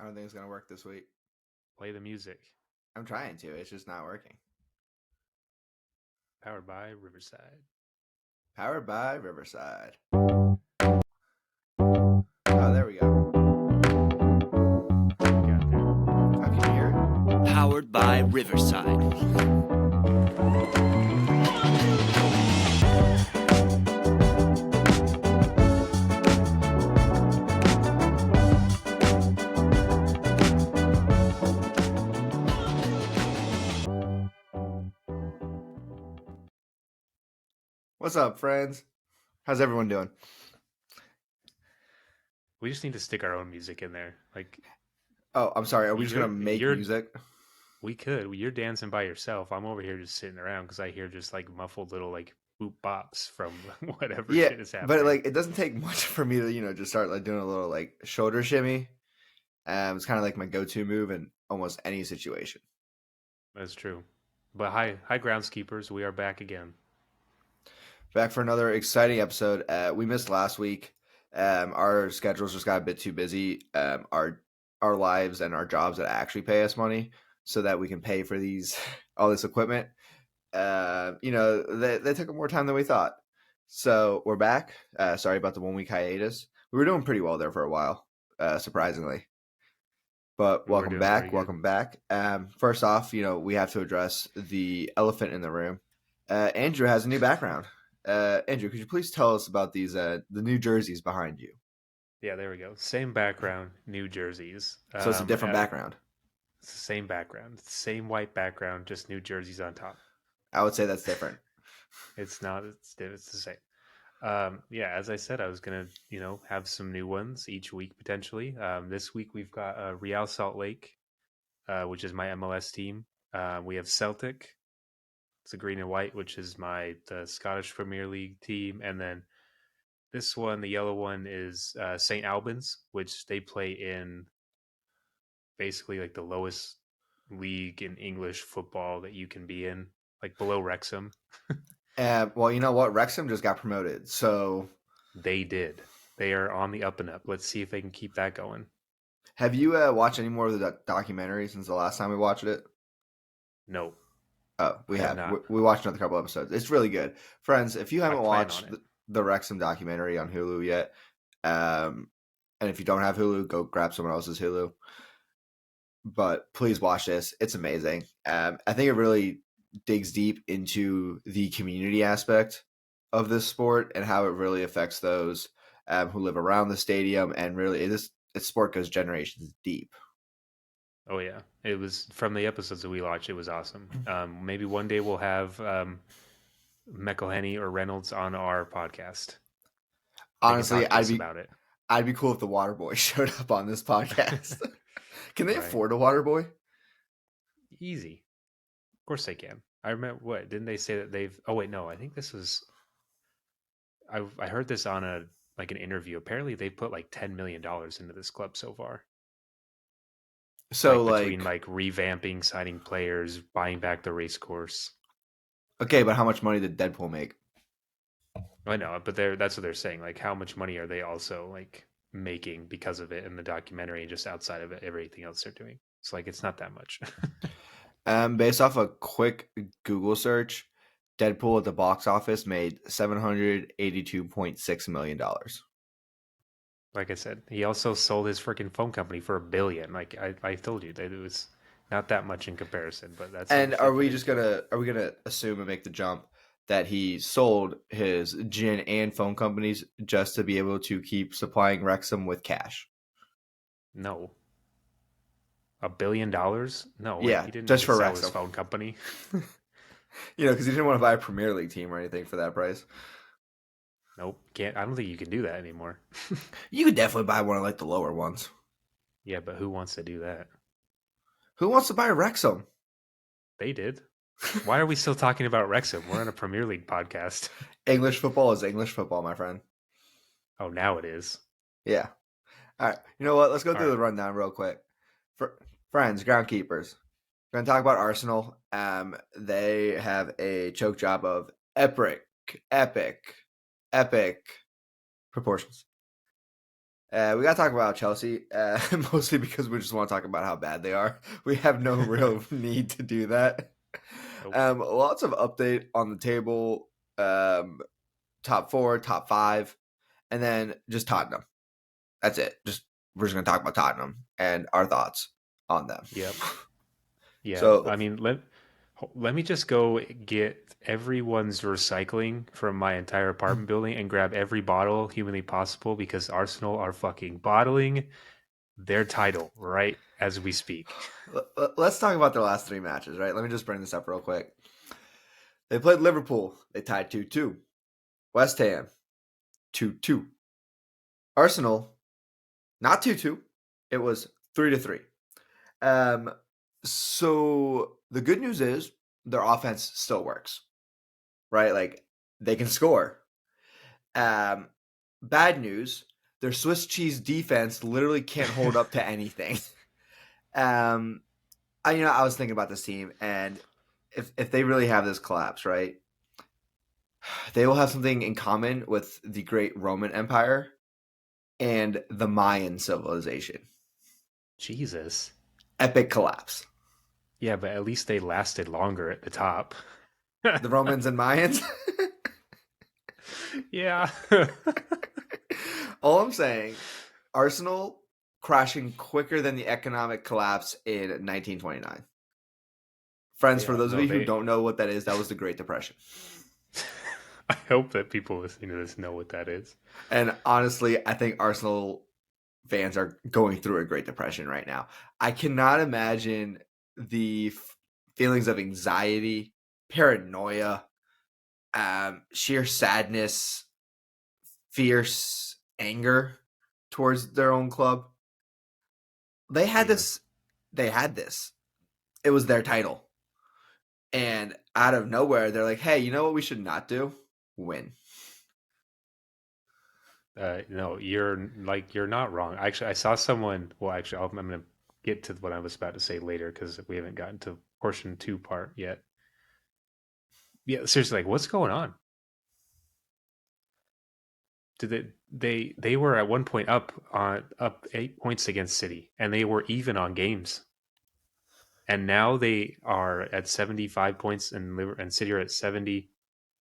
I don't think it's gonna work this week. Play the music. I'm trying to. It's just not working. Powered by Riverside. Powered by Riverside. Oh, there we go. Got there. Oh, can you hear it? Powered by Riverside. What's up, friends? How's everyone doing? We just need to stick our own music in there. Like, Oh, I'm sorry. Are we just gonna make you're- music? we could. You're dancing by yourself. I'm over here just sitting around because I hear just like muffled little like boop bops from whatever Yeah, shit is happening. but like it doesn't take much for me to just start like doing a little like shoulder shimmy. It's kind of like my go-to move in almost any situation. That's true. But hi, groundskeepers. We are back again. Back for another exciting episode. We missed last week. Our schedules just got a bit too busy. Our lives and our jobs that actually pay us money, so that we can pay for all this equipment. They took more time than we thought. So we're back. Sorry about the 1 week hiatus. We were doing pretty well there for a while, surprisingly. But welcome back. Welcome back. First off, we have to address the elephant in the room. Andrew has a new background. Andrew, could you please tell us about these the new jerseys behind you? Yeah, there we go. Same background, new jerseys. So it's a different background. It's the same background, same white background, just new jerseys on top. I would say that's different. It's not. It's the same. Yeah, as I said, I was gonna, have some new ones each week potentially. This week we've got Real Salt Lake, which is my MLS team. We have Celtic. It's a green and white, which is the Scottish Premier League team, and then this one, the yellow one, is St. Albans, which they play in basically like the lowest league in English football that you can be in, like below Wrexham. Well, you know what? Wrexham just got promoted, so They did. They are on the up and up. Let's see if they can keep that going. have you watched any more of the documentary since the last time we watched it? No. Oh, we I have have. not. We watched another couple episodes. It's really good, friends. If you haven't plan on watched it. the Wrexham documentary on Hulu yet, and if you don't have Hulu, go grab someone else's Hulu. But please watch this; it's amazing. I think it really digs deep into the community aspect of this sport and how it really affects those who live around the stadium. And really, this sport goes generations deep. Oh yeah, it was from the episodes that we watched. It was awesome. Maybe one day we'll have McElhenney or Reynolds on our podcast. Honestly, about it. I'd be cool if the Waterboy showed up on this podcast. Can they Right. afford a Waterboy? Easy. Of course they can. I remember what didn't they say that they've? Oh wait, no. I think this was. I heard this on an interview. Apparently, they put like $10 million into this club so far. So between revamping, signing players, buying back the race course. Okay, but how much money did Deadpool make? I know, but that's what they're saying. Like, how much money are they also making because of it in the documentary, just outside of it, everything else they're doing? It's it's not that much. Based off a quick Google search, Deadpool at the box office made $782.6 million. Like I said, he also sold his freaking phone company for $1 billion. Like I told you, that it was not that much in comparison. But that's And are we gonna assume and make the jump that he sold his gin and phone companies just to be able to keep supplying Wrexham with cash? No. $1 billion? No, yeah, he didn't just for sell Wrexham. his phone company. Because he didn't want to buy a Premier League team or anything for that price. Nope, can't. I don't think you can do that anymore. You could definitely buy one of the lower ones. Yeah, but who wants to do that? Who wants to buy Wrexham? They did. Why are we still talking about Wrexham? We're on a Premier League podcast. English football is English football, my friend. Oh, now it is. Yeah. All right. You know what? Let's go through the rundown real quick. Friends, groundkeepers. We're going to talk about Arsenal. They have a choke job of epic proportions. We got to talk about Chelsea, mostly because we just want to talk about how bad they are. We have no real need to do that. Nope. Lots of update on the table, top 4, top 5, and then just Tottenham. That's it. We're just going to talk about Tottenham and our thoughts on them. Yep. Yeah. So I mean, let me just go get everyone's recycling from my entire apartment building and grab every bottle humanly possible because Arsenal are fucking bottling their title right as we speak. let's talk about their last 3 matches, right? Let me just bring this up real quick. They played Liverpool. They tied 2-2. West Ham, 2-2. Arsenal, not 2-2. It was 3-3. So the good news is their offense still works, right? Like they can score. Bad news, their Swiss cheese defense literally can't hold up to anything. I was thinking about this team, and if they really have this collapse, right, they will have something in common with the great Roman Empire and the Mayan civilization. Jesus. Epic collapse. Yeah, but at least they lasted longer at the top. The Romans and Mayans. Yeah. All I'm saying, Arsenal crashing quicker than the economic collapse in 1929. Friends, for those of you who don't know what that is, that was the Great Depression. I hope that people listening to this know what that is. And honestly, I think Arsenal fans are going through a Great Depression right now. I cannot imagine the feelings of anxiety, paranoia, sheer sadness, fierce anger towards their own club. They had this. It was their title. And out of nowhere, they're like, hey, you know what we should not do? Win. No, you're not wrong. Actually, I saw someone. Well, actually, I'm going to get to what I was about to say later because we haven't gotten to portion 2 part yet. Yeah, seriously, like what's going on? Did they were at one point up 8 points against City, and they were even on games, and now they are at 75 points, and City are at 70,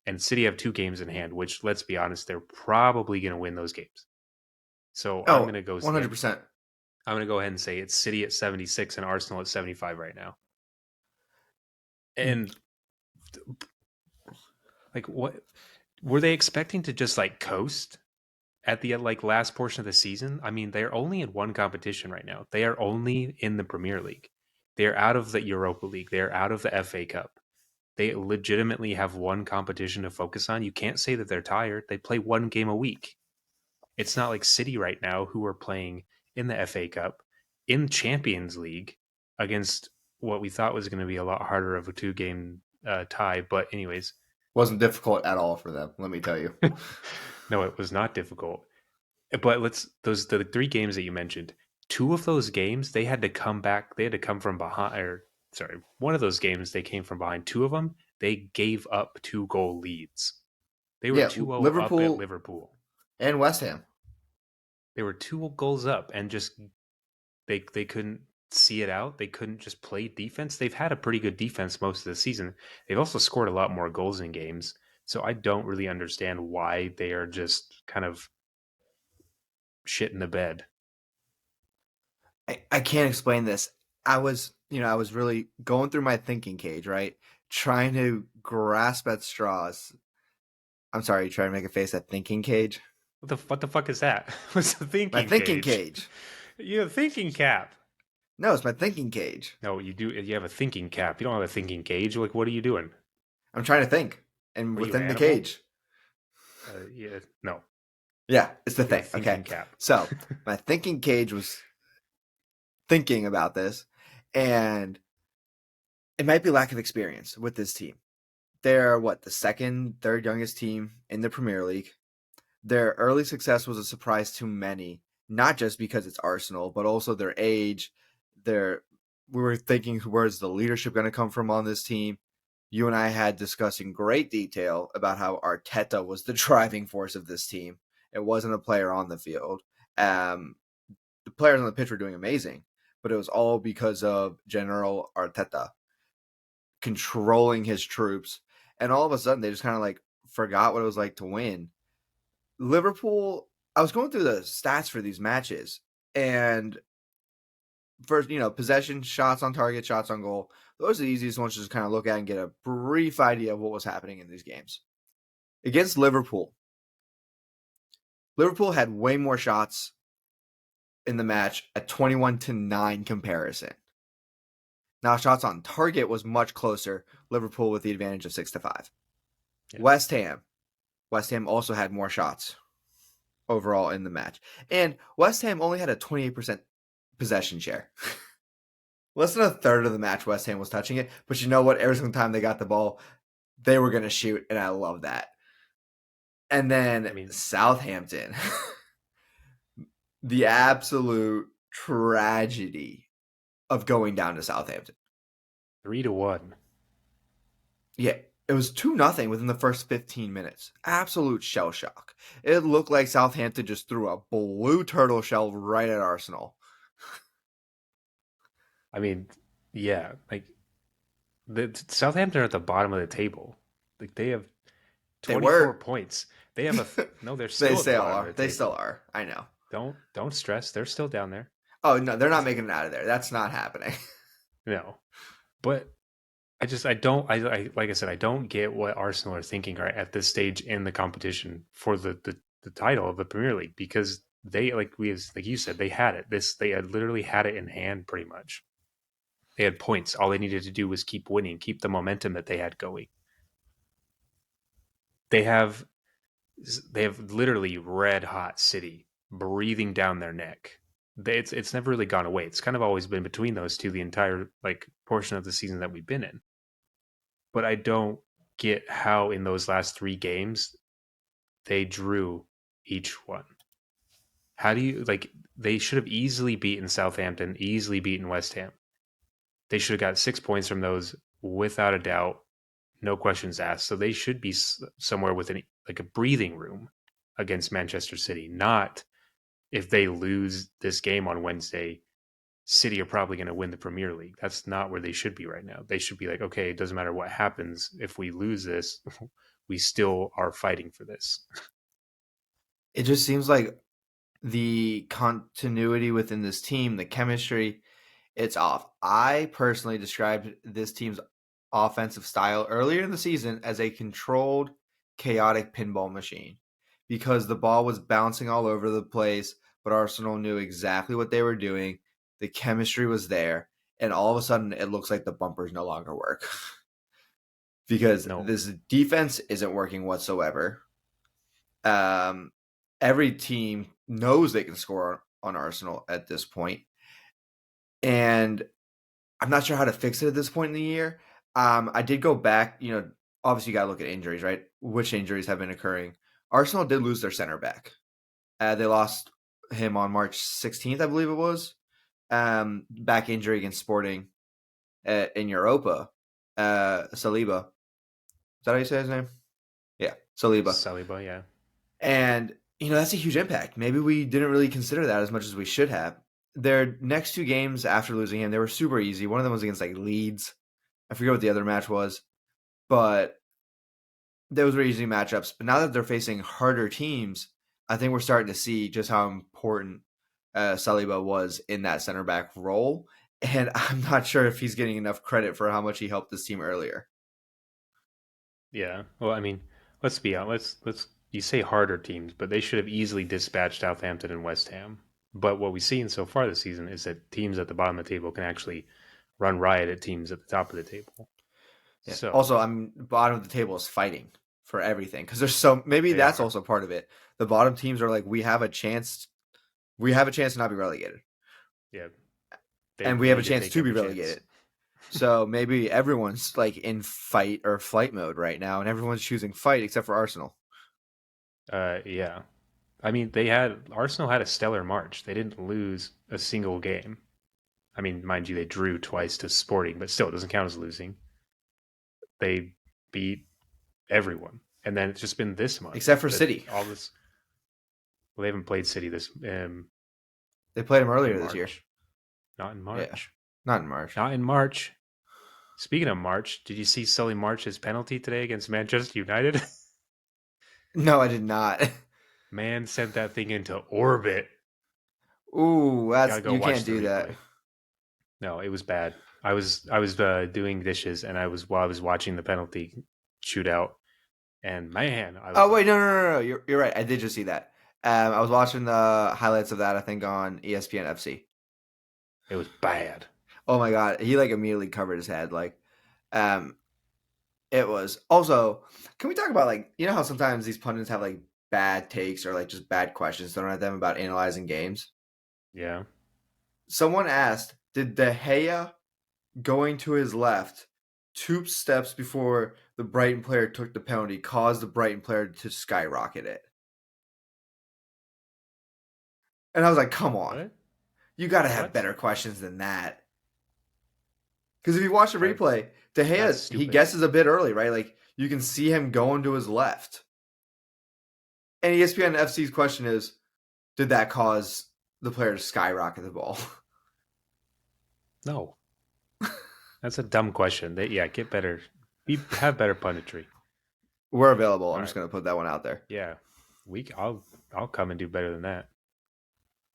and City have 2 games in hand. Which, let's be honest, they're probably going to win those games. So I'm going to go 100%. I'm going to go ahead and say it's City at 76 and Arsenal at 75 right now. And like, what were they expecting to just like coast at the like last portion of the season? I mean, they're only in one competition right now. They are only in the Premier League. They're out of the Europa League. They're out of the FA Cup. They legitimately have one competition to focus on. You can't say that they're tired. They play 1 game a week. It's not like City right now, who are playing in the FA Cup, in Champions League, against what we thought was going to be a lot harder of a 2-game tie. But anyways, wasn't difficult at all for them, let me tell you. No, it was not difficult. But the 3 games that you mentioned, 2 of those games they had to come back. They had to come from behind. Or sorry, one of those games they came from behind. 2 of them they gave up 2-goal leads. They were 2-0 up at Liverpool and West Ham. They were 2 goals up and just they couldn't see it out. They couldn't just play defense. They've had a pretty good defense most of the season. They've also scored a lot more goals in games. So I don't really understand why they are just kind of shit in the bed. I can't explain this. I was really going through my thinking cage, right? Trying to grasp at straws. I'm sorry, trying to make a face at thinking cage. What the fuck is that? What's the thinking cage? My thinking cage. You have a thinking cap. No, it's my thinking cage. No, you do. You have a thinking cap. You don't have a thinking cage. Like, what are you doing? I'm trying to think, and within the cage. Yeah, no. Yeah, it's the thing. Okay. Cap. So my thinking cage was thinking about this, and it might be lack of experience with this team. They're the second, third youngest team in the Premier League. Their early success was a surprise to many, not just because it's Arsenal, but also their age. We were thinking, where's the leadership going to come from on this team? You and I had discussed in great detail about how Arteta was the driving force of this team. It wasn't a player on the field. The players on the pitch were doing amazing, but it was all because of General Arteta controlling his troops. And all of a sudden, they just kind of like forgot what it was like to win. Liverpool, I was going through the stats for these matches, and first, possession, shots on target, shots on goal. Those are the easiest ones to just kind of look at and get a brief idea of what was happening in these games. Against Liverpool had way more shots in the match at 21-9 comparison. Now, shots on target was much closer. Liverpool with the advantage of 6-5. Yeah. West Ham also had more shots overall in the match. And West Ham only had a 28% possession share. Less than a third of the match, West Ham was touching it. But you know what? Every single time they got the ball, they were going to shoot, and I love that. And then Southampton. The absolute tragedy of going down to Southampton. 3-1. Yeah, it was 2-0 within the first 15 minutes. Absolute shell shock. It looked like Southampton just threw a blue turtle shell right at Arsenal. I mean, yeah, like the Southampton are at the bottom of the table. Like they have 24 points. They have they're still at the bottom of the table. They still are. I know. Don't stress. They're still down there. Oh no, they're not making it out of there. That's not happening. No, but I don't like I said, I don't get what Arsenal are thinking right at this stage in the competition for the title of the Premier League, because they like you said, they had it. They had literally had it in hand pretty much. They had points. All they needed to do was keep winning, keep the momentum that they had going. They have literally red hot City breathing down their neck. It's never really gone away. It's kind of always been between those two the entire portion of the season that we've been in. But I don't get how in those last 3 games they drew each one. How do you they should have easily beaten Southampton, easily beaten West Ham. They should have got 6 points from those without a doubt, no questions asked. So they should be somewhere within a breathing room against Manchester City. Not if they lose this game on Wednesday, City are probably going to win the Premier League. That's not where they should be right now. They should be like, okay, it doesn't matter what happens. If we lose this, we still are fighting for this. It just seems like the continuity within this team, the chemistry, it's off. I personally described this team's offensive style earlier in the season as a controlled, chaotic pinball machine, because the ball was bouncing all over the place, but Arsenal knew exactly what they were doing. The chemistry was there, and all of a sudden it looks like the bumpers no longer work because this defense isn't working whatsoever. Every team knows they can score on Arsenal at this point, and I'm not sure how to fix it at this point in the year. I did go back, obviously you got to look at injuries, right? Which injuries have been occurring? Arsenal did lose their center back. They lost him on March 16th, I believe it was. Back injury against Sporting in Europa. Saliba. Is that how you say his name? Yeah, Saliba. Saliba, yeah. And, that's a huge impact. Maybe we didn't really consider that as much as we should have. Their next 2 games after losing him, they were super easy. One of them was against Leeds. I forget what the other match was. But those were easy matchups. But now that they're facing harder teams, I think we're starting to see just how important Saliba was in that center back role. And I'm not sure if he's getting enough credit for how much he helped this team earlier. Yeah. Well, I mean, let's be honest. You say harder teams, but they should have easily dispatched Southampton and West Ham. But what we've seen so far this season is that teams at the bottom of the table can actually run riot at teams at the top of the table. Yeah. So, also, bottom of the table is fighting for everything, because there's maybe that's also part of it. The bottom teams are like, we have a chance to not be relegated. Yeah. And we have a chance to be relegated. So maybe everyone's in fight or flight mode right now, and everyone's choosing fight except for Arsenal. Yeah. I mean, Arsenal had a stellar March. They didn't lose a single game. I mean, mind you, they drew twice to Sporting, but still, it doesn't count as losing. They beat everyone, and then it's just been this month, except for City. Well, they haven't played City They played him in earlier this year. March. Not in Yeah, March. not in March. Not in March. Speaking of March, did you see Sully March's penalty today against Manchester United? No, I did not. Man sent that thing into orbit. Ooh, Gotta go you watch can't the do that. replay. No, it was bad. I was doing dishes, and I was watching the penalty shootout, and man, I was Oh wait, no. You're right. I did just see that. I was watching the highlights of that. I think on ESPN FC. it was bad. Oh my god, he like immediately covered his head. Like, um, it was also. Can we talk about like how sometimes these pundits have like bad takes or like just bad questions thrown at them about analyzing games? Yeah. Someone asked, "Did De Gea going to his left 2 steps before the Brighton player took the penalty cause the Brighton player to skyrocket it?" And I was like, "Come on, What? you got to have What? better questions than that." Because if you watch the replay, De That's Gea, he stupid. guesses a bit early, right? Like you can see him going to his left. And ESPN FC's question is, did that cause the player to skyrocket the ball? No. That's a dumb question. Get better. Have better punditry. We're available. I'm All just right. going to put that one out there. Yeah. I'll come and do better than that.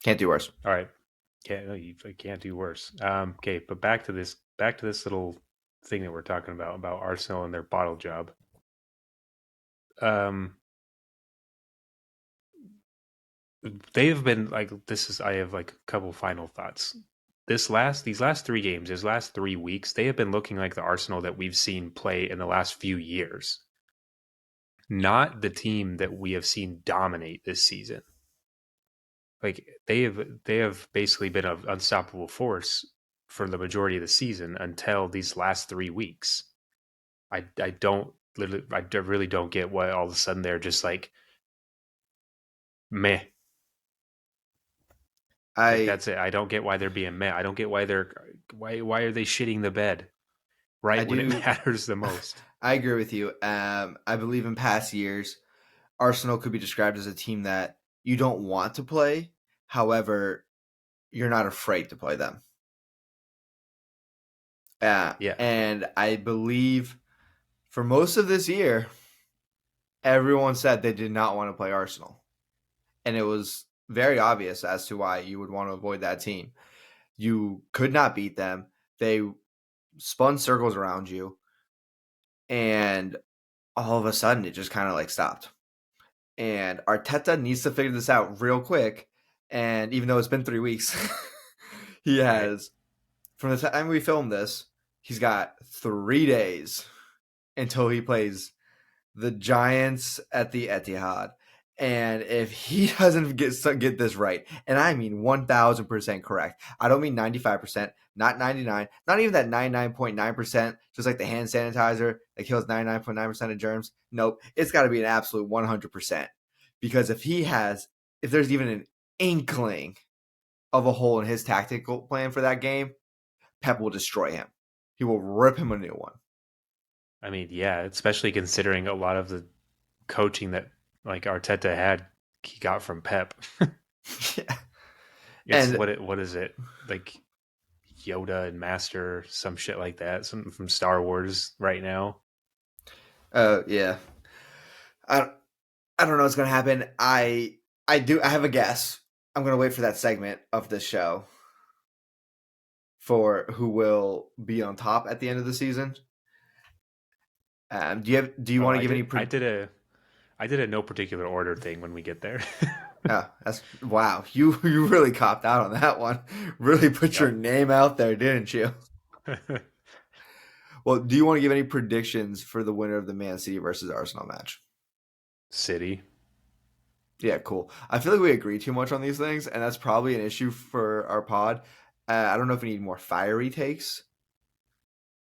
Can't do worse. All right. You can't do worse. Okay, but back to this little thing that we're talking about Arsenal and their bottle job. They have been like I have like a couple final thoughts. These last 3 games, these last 3 weeks, they have been looking like the Arsenal that we've seen play in the last few years. Not the team that we have seen dominate this season. Like they have basically been an unstoppable force for the majority of the season until these last 3 weeks. I really don't get why all of a sudden they're just like meh. Like I that's it. I don't get why they're being meh. I don't get why why are they shitting the bed right when it do. matters the most. I agree with you. I believe in past years, Arsenal could be described as a team that you don't want to play. However, you're not afraid to play them. Yeah. And I believe for most of this year, everyone said they did not want to play Arsenal. And it was very obvious as to why you would want to avoid that team. You could not beat them. They spun circles around you. And all of a sudden, it just kind of like stopped. And Arteta needs to figure this out real quick. And even though it's been 3 weeks, he has, from the time we filmed this, he's got 3 days until he plays the Giants at the Etihad. And if he doesn't get this right, and I mean 1,000% correct, I don't mean 95%, not 99, not even that 99.9%, just like the hand sanitizer that kills 99.9% of germs. Nope, it's got to be an absolute 100%. Because if there's even an inkling of a hole in his tactical plan for that game, Pep will destroy him. He will rip him a new one. I mean, yeah, especially considering a lot of the coaching that like Arteta had, he got from Pep. Yeah. It's And what is it like Yoda and Master, some shit like that, something from Star Wars right now. yeah, I don't know what's gonna happen. I have a guess. I'm gonna wait for that segment of the show for who will be on top at the end of the season. Do you want to give any? I did a no particular order thing when we get there. Oh, that's wow. You really copped out on that one. Really put your name out there, didn't you? Well, do you want to give any predictions for the winner of the Man City versus Arsenal match? City. Yeah, cool. I feel like we agree too much on these things, and that's probably an issue for our pod. I don't know if we need more fiery takes.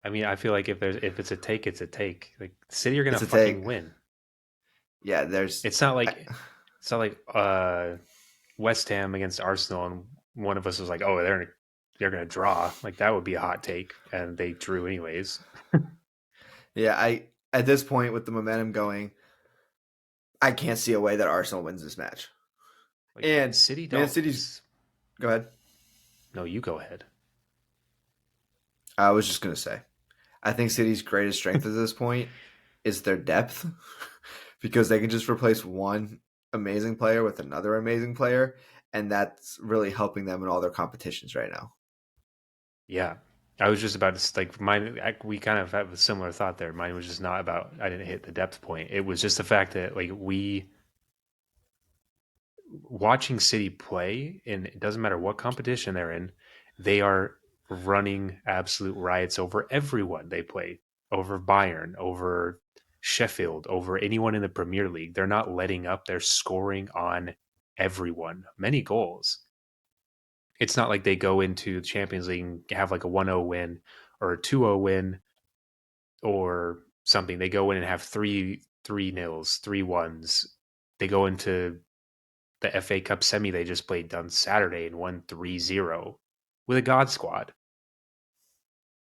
I mean, I feel like if it's a take, it's a take. Like City are gonna It's a fucking take. win. Yeah, It's not like West Ham against Arsenal, and one of us was like, "Oh, they're gonna draw." Like that would be a hot take, and they drew anyways. Yeah, at this point with the momentum going, I can't see a way that Arsenal wins this match. Like And City Man don't. City's. Go ahead. No, you go ahead. I was just gonna say, I think City's greatest strength at this point is their depth, because they can just replace one amazing player with another amazing player, and that's really helping them in all their competitions right now. Yeah. I was just about to like mine. We kind of have a similar thought there. Mine was just not about I didn't hit the depth point. It was just the fact that like we watching City play, and it doesn't matter what competition they're in, they are running absolute riots over everyone they play, over Bayern, over Sheffield, over anyone in the Premier League. They're not letting up. They're scoring on everyone, many goals. It's not like they go into the Champions League and have like a 1-0 win or a 2-0 win or something. They go in and have three nils, 3-1s. They go into the FA Cup semi they just played on Saturday and won 3-0 with a God squad.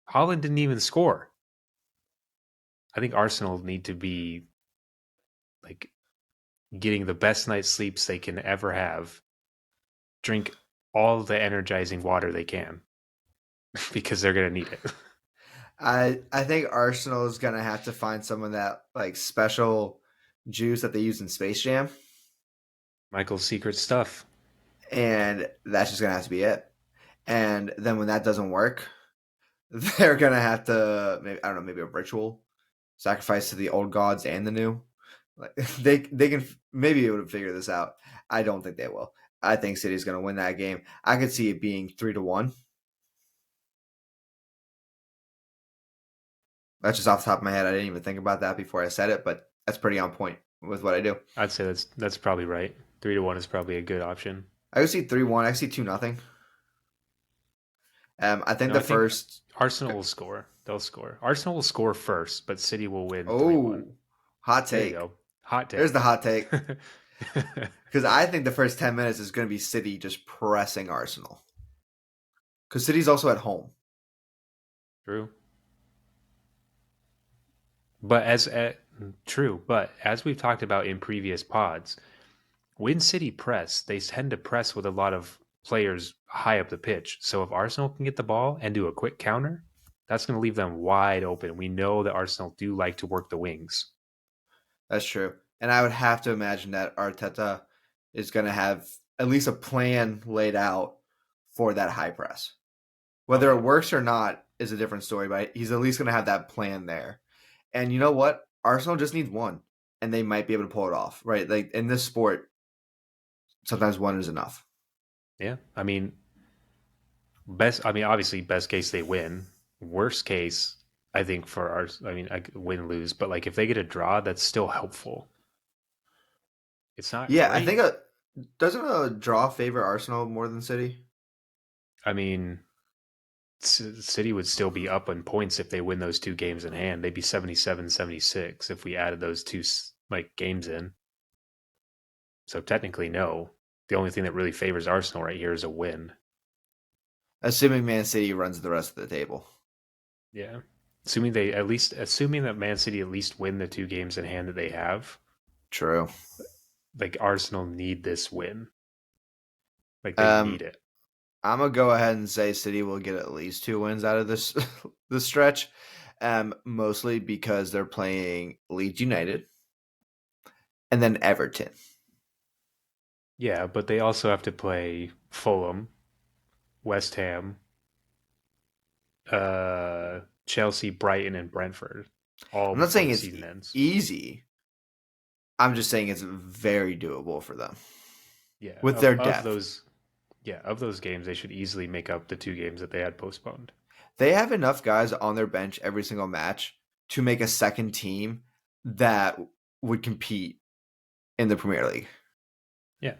Holland didn't even score. I think Arsenal need to be like getting the best night's sleeps they can ever have. Drink all the energizing water they can because they're going to need it. I think Arsenal is gonna have to find some of that like special juice that they use in Space Jam, Michael's secret stuff. and that's just gonna have to be it. And then when that doesn't work, they're gonna have to, maybe, I don't know, maybe a ritual sacrifice to the old gods and the new. Like they can maybe able to figure this out. I don't think they will. I think City's gonna win that game. I could see it being 3-1. That's just off the top of my head. I didn't even think about that before I said it, but that's pretty on point with what I do. I'd say that's probably right. 3-1 is probably a good option. I could see 3-1. I could see 2-0. I think No, the I think first. Arsenal will score. They'll score. Arsenal will score first, but City will win 3-1. Oh, hot There you take. go. Hot There's the take. hot take. Because I think the first 10 minutes is going to be City just pressing Arsenal. Because City's also at home. True. But true, but as we've talked about in previous pods, when City press, they tend to press with a lot of players high up the pitch. So if Arsenal can get the ball and do a quick counter, that's going to leave them wide open. We know that Arsenal do like to work the wings. That's true. And I would have to imagine that Arteta is going to have at least a plan laid out for that high press. Whether it works or not is a different story, but he's at least going to have that plan there. And you know what? Arsenal just needs one, and they might be able to pull it off, right? Like in this sport, sometimes one is enough. Yeah, I mean, obviously, best case they win. Worst case, I think for ours, I mean, I win lose, but like if they get a draw, that's still helpful. It's not Yeah, I great. think doesn't a draw favor Arsenal more than City? I mean, City would still be up on points if they win those two games in hand. They'd be 77-76 if we added those two like games in. So technically, no. The only thing that really favors Arsenal right here is a win. Assuming Man City runs the rest of the table. Yeah. Assuming that Man City at least win the two games in hand that they have. True. Like Arsenal need this win. Like they need it. I'm gonna go ahead and say City will get at least 2 wins out of this this stretch, mostly because they're playing Leeds United and then Everton. Yeah, but they also have to play Fulham, West Ham, Chelsea, Brighton, and Brentford all I'm not before saying the it's season ends. easy. I'm just saying it's very doable for them. Yeah, With their depth. Of those games, they should easily make up the two games that they had postponed. They have enough guys on their bench every single match to make a second team that would compete in the Premier League. Yeah,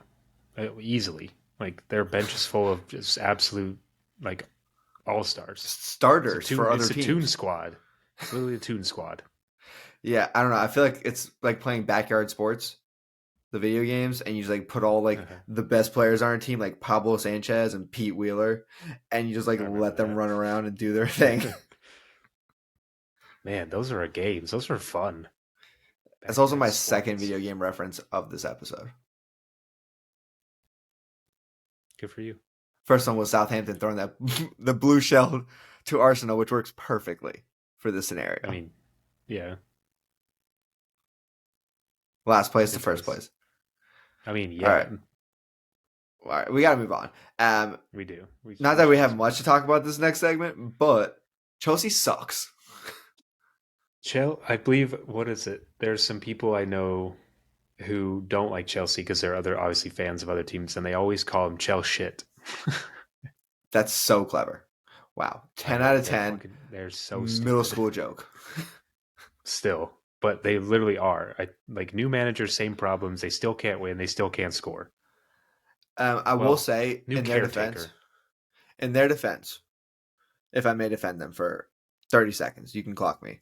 easily. Like their bench is full of just absolute like all stars. Starters for other It's a tune teams. squad. It's literally a tune squad. Yeah, I don't know. I feel like it's like playing backyard sports, the video games, and you just like put all like the best players on our team, like Pablo Sanchez and Pete Wheeler, and you just like I remember let them that. run around and do their thing. Man, those are games. Those are fun. That's also Backyard my second sports. video game reference of this episode. Good for you. First one was Southampton throwing that the blue shell to Arsenal, which works perfectly for this scenario. I mean, yeah. Last place to It first does. place. I mean, All yeah. right, we got to move on. We do. Not that we have much to talk about this next segment, but Chelsea sucks. I believe, what is it? There's some people I know who don't like Chelsea because they're obviously fans of other teams, and they always call them Chelsea shit. That's so clever. Wow. 10 know, out of 10. They're so middle stupid. school joke. Still, but they literally are. Like new managers, same problems. They still can't win. They still can't score. I will say, new in their defense, if I may defend them for 30 seconds, you can clock me.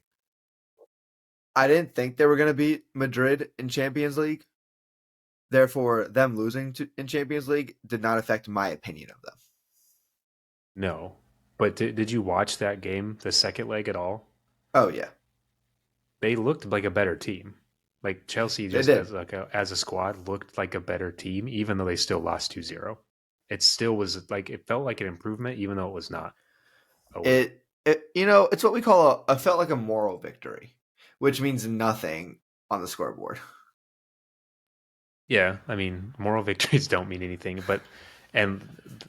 I didn't think they were going to beat Madrid in Champions League. Therefore, them losing in Champions League did not affect my opinion of them. No. But did you watch that game, the second leg at all? Oh, yeah. They looked like a better team. Like Chelsea just as a squad looked like a better team, even though they still lost 2-0. It still was like, it felt like an improvement, even though it was not. It's what we call a felt like a moral victory, which means nothing on the scoreboard. Yeah, I mean, moral victories don't mean anything, and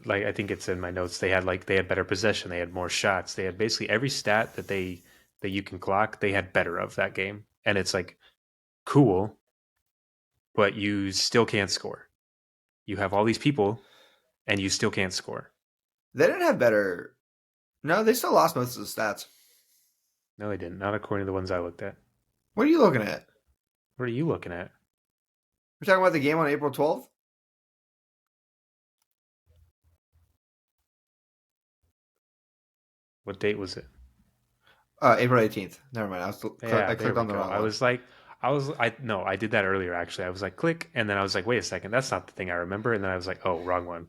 like I think it's in my notes, they had better possession, they had more shots, they had basically every stat that you can clock, they had better of that game. And it's like cool, but you still can't score. You have all these people and you still can't score. They didn't have better. No, they still lost most of the stats. No, they didn't. Not according to the ones I looked at. What are you looking at? What are you looking at? We're talking about the game on April 12th? What date was it? April 18th. Never mind. I clicked on the wrong one. I did that earlier actually. I was like, click, and then I was like, wait a second, that's not the thing I remember. And then I was like, oh, wrong one.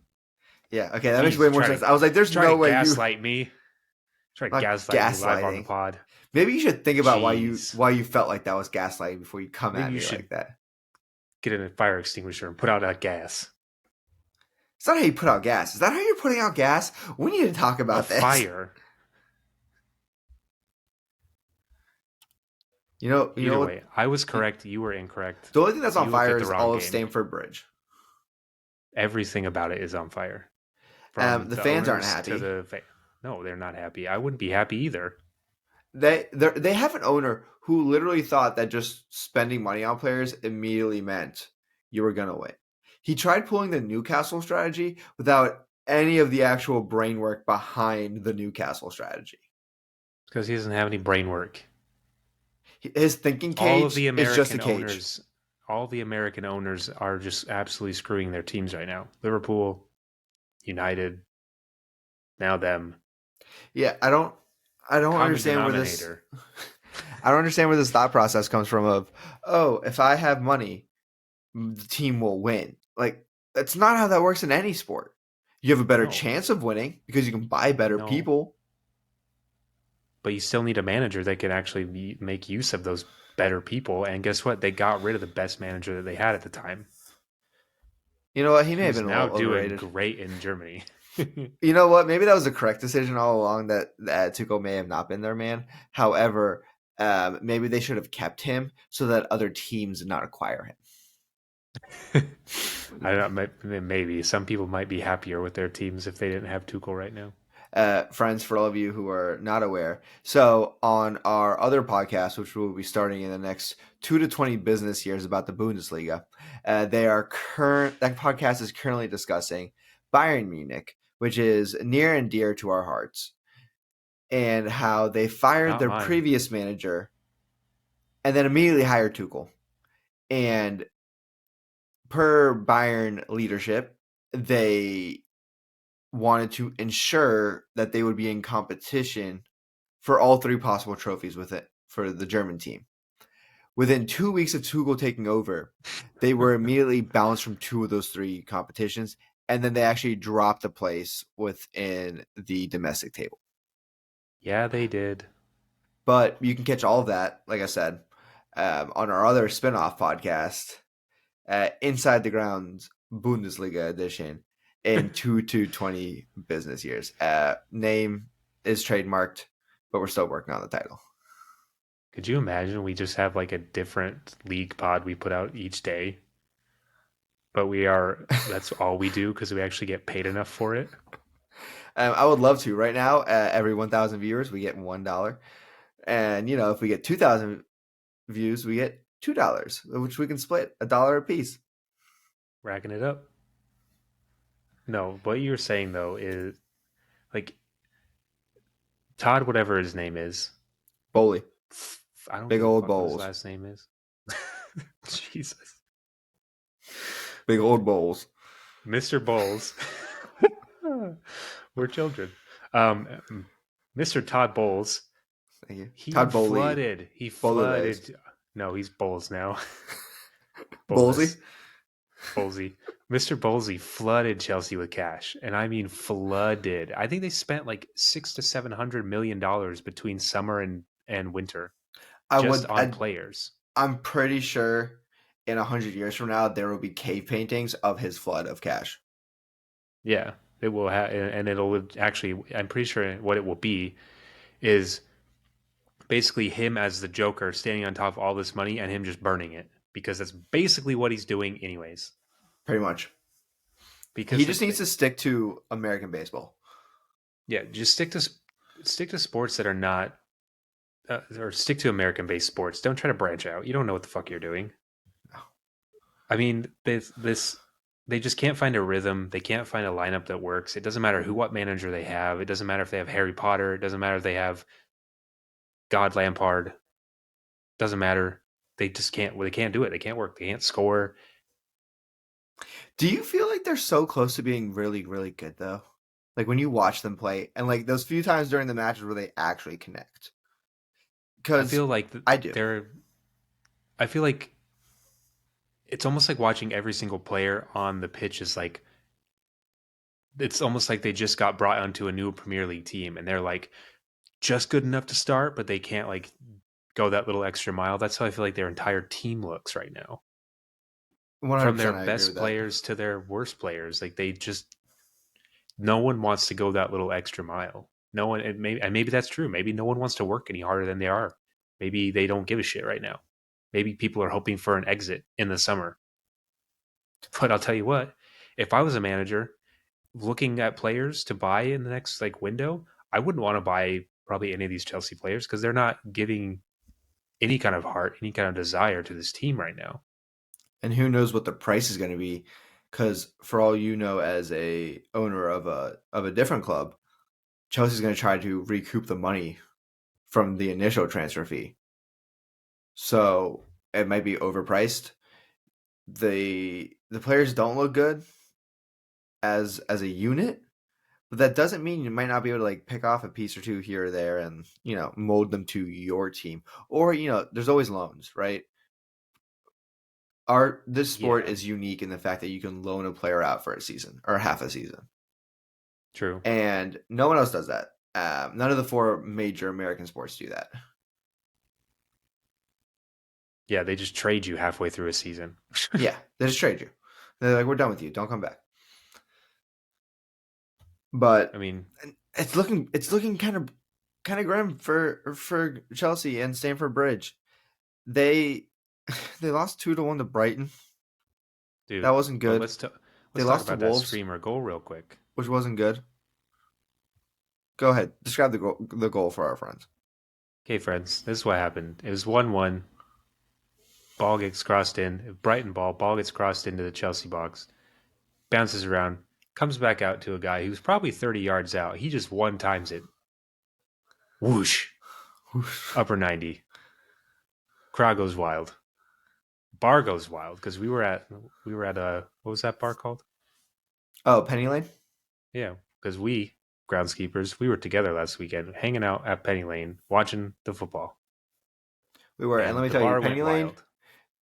Yeah, okay, that makes way more sense. I was like, there's no way gaslight me. Try to gaslight me live on the pod. Maybe you should think about why you felt like that was gaslighting before you come at me like that. Get in a fire extinguisher and put out that gas. It's not how you put out gas. Is that how you're putting out gas? We need to talk about this. Fire. Either way, I was correct. You were incorrect. The only thing that's on fire is all of Stamford Bridge. Everything about it is on fire. The fans aren't happy. No, they're not happy. I wouldn't be happy either. They have an owner who literally thought that just spending money on players immediately meant you were going to win. He tried pulling the Newcastle strategy without any of the actual brain work behind the Newcastle strategy. Because he doesn't have any brain work. His thinking cage is just a cage. All the American owners are just absolutely screwing their teams right now. Liverpool, United, now them. Yeah, I don't understand where this. I don't understand where this thought process comes from. If I have money, the team will win. Like that's not how that works in any sport. You have a better chance of winning because you can buy better people. But you still need a manager that can actually make use of those better people. And guess what? They got rid of the best manager that they had at the time. You know what? He may have been now overrated. Doing great in Germany. You know what? Maybe that was the correct decision all along. That Tuchel may have not been their man. However, maybe they should have kept him so that other teams did not acquire him. I don't know. Maybe some people might be happier with their teams if they didn't have Tuchel right now. Friends, for all of you who are not aware, so on our other podcast, which will be starting in the next 2 to 20 business years about the Bundesliga, that podcast is currently discussing Bayern Munich, which is near and dear to our hearts, and how they fired their previous manager and then immediately hired Tuchel. And per Bayern leadership, they wanted to ensure that they would be in competition for all 3 possible trophies with it for the German team. Within 2 weeks of Tuchel taking over, they were immediately bounced from 2 of those 3 competitions, and then they actually dropped a place within the domestic table. Yeah, they did. But you can catch all of that, like I said, on our other spinoff podcast, Inside the Grounds Bundesliga edition. in 2 to 20 business years. Name is trademarked, but we're still working on the title. Could you imagine we just have like a different league pod we put out each day? But that's all we do because we actually get paid enough for it. I would love to. Right now, every 1,000 viewers, we get $1. And, if we get 2,000 views, we get $2, which we can split $1 a piece. Racking it up. No, what you're saying though is like Todd, whatever his name is. Bowley. I don't Big give a old fuck what his bowls. last name is. Jesus. Big old bowls. Mr. Bowles. We're children. Mr. Todd Bowles. Thank you. He Todd Bowley. flooded. He flooded. No, he's Bowles now. Bowlesy? Bowlesy. Mr. Bowlesy flooded Chelsea with cash, and I mean flooded. I think they spent like $600 to $700 million between summer and winter, on players. I'm pretty sure in 100 years from now there will be cave paintings of his flood of cash. Yeah, it will have, and it'll actually. I'm pretty sure what it will be is basically him as the Joker standing on top of all this money and him just burning it, because that's basically what he's doing anyways. Pretty much. Because he just needs to stick to American baseball. Yeah, just stick to sports that are not, or stick to American-based sports. Don't try to branch out. You don't know what the fuck you're doing. No. I mean, they just can't find a rhythm. They can't find a lineup that works. It doesn't matter what manager they have. It doesn't matter if they have Harry Potter. It doesn't matter if they have God Lampard. Doesn't matter. They just can't. They can't do it. They can't work. They can't score. Do you feel like they're so close to being really, really good though? Like when you watch them play, and like those few times during the matches where they actually connect. Because I feel like I do. I feel like it's almost like watching every single player on the pitch is like, it's almost like they just got brought onto a new Premier League team and they're like just good enough to start, but they can't like go that little extra mile. That's how I feel like their entire team looks right now. From their best players to their worst players, like no one wants to go that little extra mile. No one, and maybe that's true. Maybe no one wants to work any harder than they are. Maybe they don't give a shit right now. Maybe people are hoping for an exit in the summer. But I'll tell you what, if I was a manager looking at players to buy in the next like window, I wouldn't want to buy probably any of these Chelsea players because they're not giving any kind of heart, any kind of desire to this team right now. And who knows what the price is going to be? Because for all you know, as a owner of a different club, Chelsea's going to try to recoup the money from the initial transfer fee. So it might be overpriced. The players don't look good as a unit, but that doesn't mean you might not be able to like pick off a piece or two here or there and mold them to your team. Or there's always loans, right? This sport is unique in the fact that you can loan a player out for a season or half a season. True. And no one else does that. None of the 4 major American sports do that. Yeah, they just trade you halfway through a season. Yeah, they just trade you. They're like, we're done with you. Don't come back. But I mean, it's looking kind of grim for Chelsea and Stamford Bridge. They lost 2-1 to Brighton. Dude, that wasn't good. Let's talk about that screamer goal real quick, which wasn't good. Go ahead, describe the goal for our friends. Okay, friends, this is what happened. It was 1-1. Ball gets crossed in. Brighton ball gets crossed into the Chelsea box. Bounces around. Comes back out to a guy who's probably 30 yards out. He just one times it. Whoosh. Upper 90. Crowd goes wild. Bar goes wild because we were at what was that bar called? Oh, Penny Lane? Yeah, because we, groundskeepers, we were together last weekend hanging out at Penny Lane watching the football. We were, and let me tell you, Penny Lane,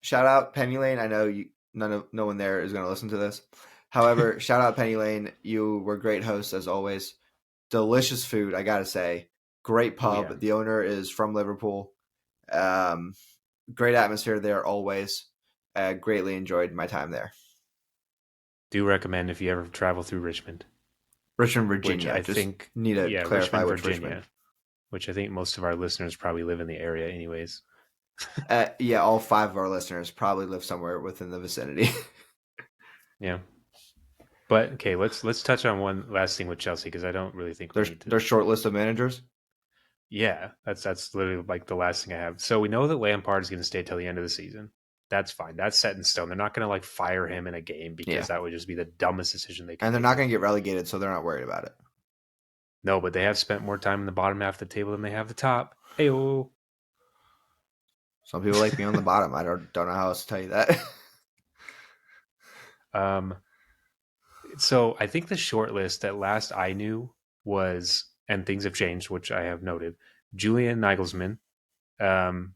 shout out Penny Lane. I know no one there is going to listen to this. However, shout out Penny Lane. You were great hosts as always. Delicious food, I got to say. Great pub. Oh, yeah. The owner is from Liverpool. Great atmosphere there always. Greatly enjoyed my time there. Do recommend if you ever travel through Richmond, Richmond, which Virginia. I Just think, need to yeah, clarify Richmond, which Virginia, Richmond. which I think most of our listeners probably live in the area, anyways. Yeah, all 5 of our listeners probably live somewhere within the vicinity. Yeah. But okay, let's touch on one last thing with Chelsea because I don't really think we There's need to. their short list of managers. Yeah, that's literally like the last thing I have. So we know that Lampard is going to stay till the end of the season. That's fine. That's set in stone. They're not going to like fire him in a game Yeah, because that would just be the dumbest decision they could and they're make. not going to get relegated, so they're not worried about it. No, but they have spent more time in the bottom half of the table than they have the top. Ayo. Some people like being on the bottom. I don't know how else to tell you that. So I think the short list that last I knew was, and things have changed, which I have noted, Julian Nagelsmann,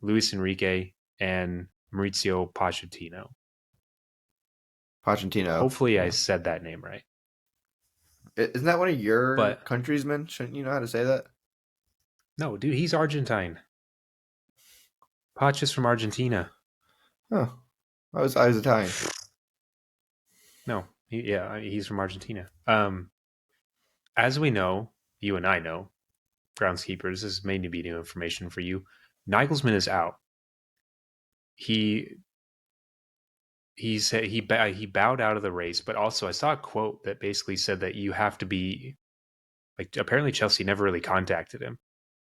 Luis Enrique, and Maurizio Pochettino. Pochettino. Hopefully I Yeah. said that name right. Isn't that one of your But countrymen? Shouldn't you know how to say that? no, dude, he's Argentine. Poch is from Argentina. Oh, I was Italian. No, he's from Argentina. As we know, you and I know, groundskeepers, this may be new information for you. Nagelsmann is out. He said he bowed out of the race, but also I saw a quote that basically said that you have to be like, apparently Chelsea never really contacted him.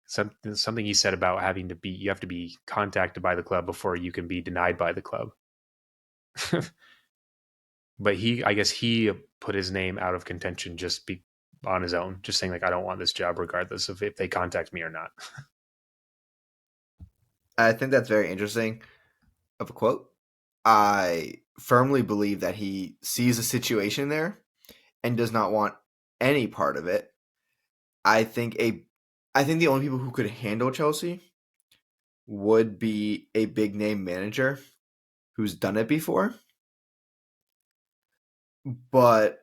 Something he said about you have to be contacted by the club before you can be denied by the club. But I guess he put his name out of contention on his own, just saying like, I don't want this job regardless of if they contact me or not. I think that's very interesting of a quote. I firmly believe that he sees a situation there and does not want any part of it. I think the only people who could handle Chelsea would be a big name manager who's done it before. But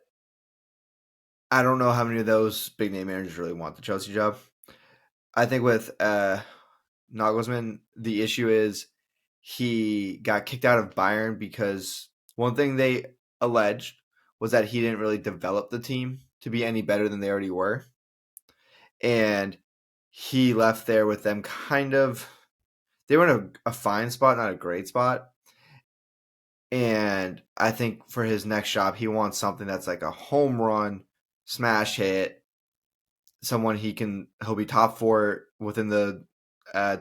I don't know how many of those big name managers really want the Chelsea job. I think with Nagelsmann, the issue is he got kicked out of Bayern because one thing they alleged was that he didn't really develop the team to be any better than they already were. And he left there with them they were in a fine spot, not a great spot. And I think for his next job, he wants something that's like a home run, smash hit, someone he'll be top 4 within the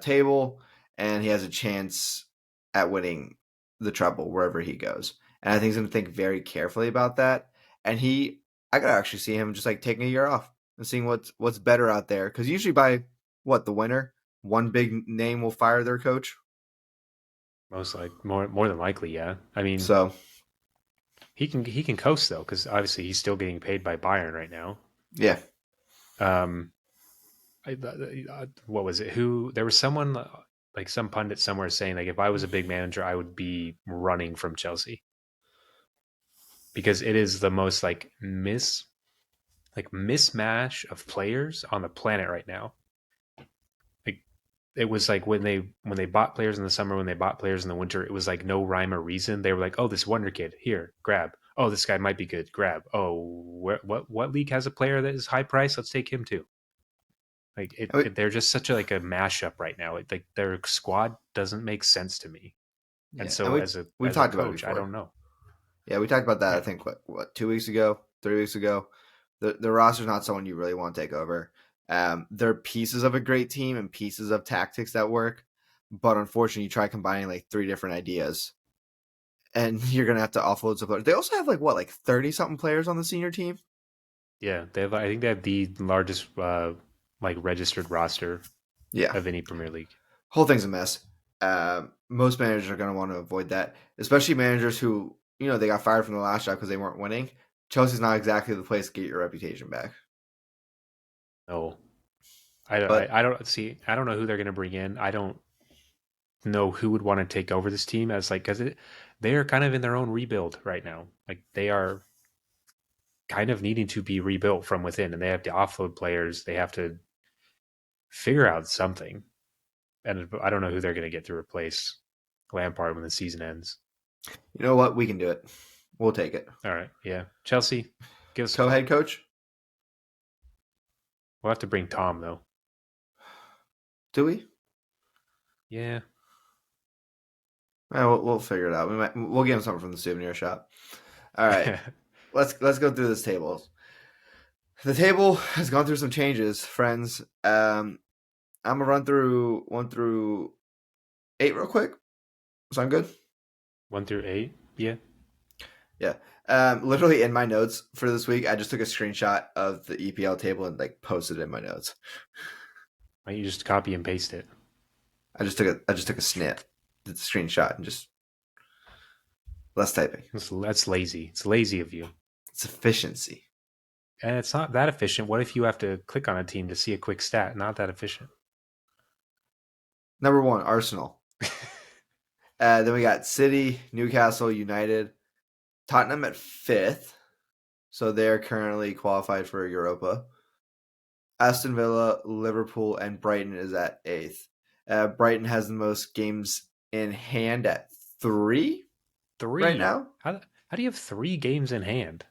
table, and he has a chance at winning the treble wherever he goes. And I think he's going to think very carefully about that. And I could actually see him just like taking a year off and seeing what's better out there. Because usually by the winter, one big name will fire their coach. Most like more than likely, yeah. I mean, So he can coast though, because obviously he's still getting paid by Bayern right now. yeah, Um, what was it? There was someone like some pundit somewhere saying like, if I was a big manager, I would be running from Chelsea because it is the most like mismatch of players on the planet right now. Like it was like when they bought players in the summer, when they bought players in the winter, it was like no rhyme or reason. They were like, oh, this wonder kid, here, grab. Oh, this guy might be good, grab. Oh, what league has a player that is high price? Let's take him too. Like they're just such a mashup right now. Like their squad doesn't make sense to me. And yeah. so And we've as a talked about it coach, I before. don't know. Yeah, we talked about that. I Yeah. think 2 weeks ago, 3 weeks ago. The roster's not someone you really want to take over. They're pieces of a great team and pieces of tactics that work, but unfortunately, you try combining like 3 different ideas, and you're gonna have to offload some players. They also have like 30 something players on the senior team. Yeah, I think they have the largest like registered roster Yeah, of any Premier League. whole thing's a mess. Most managers are gonna want to avoid that, especially managers who they got fired from the last job because they weren't winning. Chelsea's not exactly the place to get your reputation back. No, But I don't see. I don't know who they're going to bring in. I don't know who would want to take over this team as like because they are kind of in their own rebuild right now. Like they are kind of needing to be rebuilt from within, and they have to offload players. They have to figure out something, and I don't know who they're going to get to replace Lampard when the season ends. you know what? We can do it. We'll take it. All right. Yeah. Chelsea, give us a call. Co-head coach? We'll have to bring Tom though. Do we? Yeah. We'll figure it out. We'll give him something from the souvenir shop. All right. Let's go through this table. The table has gone through some changes, friends. I'm gonna run through 1 through 8 real quick. Sound good? 1 through 8. Yeah. Yeah. Literally in my notes for this week, I just took a screenshot of the EPL table and like posted it in my notes. Why don't you just copy and paste it? I just took a snip, did the screenshot, and just less typing. That's lazy. It's lazy of you. It's efficiency. And it's not that efficient. What if you have to click on a team to see a quick stat? Not that efficient. Number 1, Arsenal. Then we got City, Newcastle, United, Tottenham at 5th. So they're currently qualified for Europa. Aston Villa, Liverpool, and Brighton is at 8th. Brighton has the most games in hand at 3. 3 right now. How do you have 3 games in hand?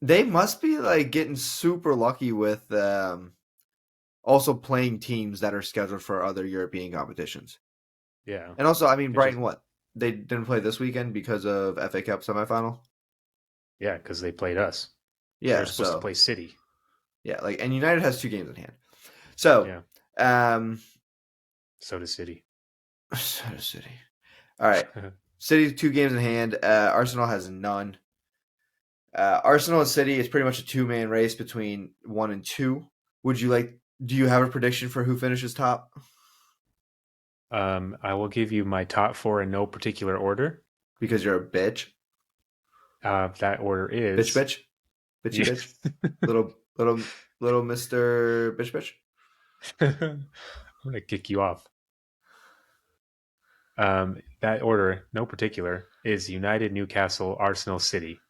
They must be like getting super lucky with also playing teams that are scheduled for other European competitions. Yeah. And also, I mean, Brighton, what? They didn't play this weekend because of FA Cup semifinal? Yeah, because they played us. Yeah, They're supposed to play City. Yeah, and United has 2 games in hand. So, yeah. So does City. So does City. All right. City 2 games in hand. Arsenal has none. Arsenal and City is pretty much a 2-man race between 1 and 2. Do you have a prediction for who finishes top? I will give you my top 4 in no particular order. Because you're a bitch. That order is bitch. Bitch. little Mr. Bitch. I'm gonna kick you off. That order, no particular, is United, Newcastle, Arsenal, City.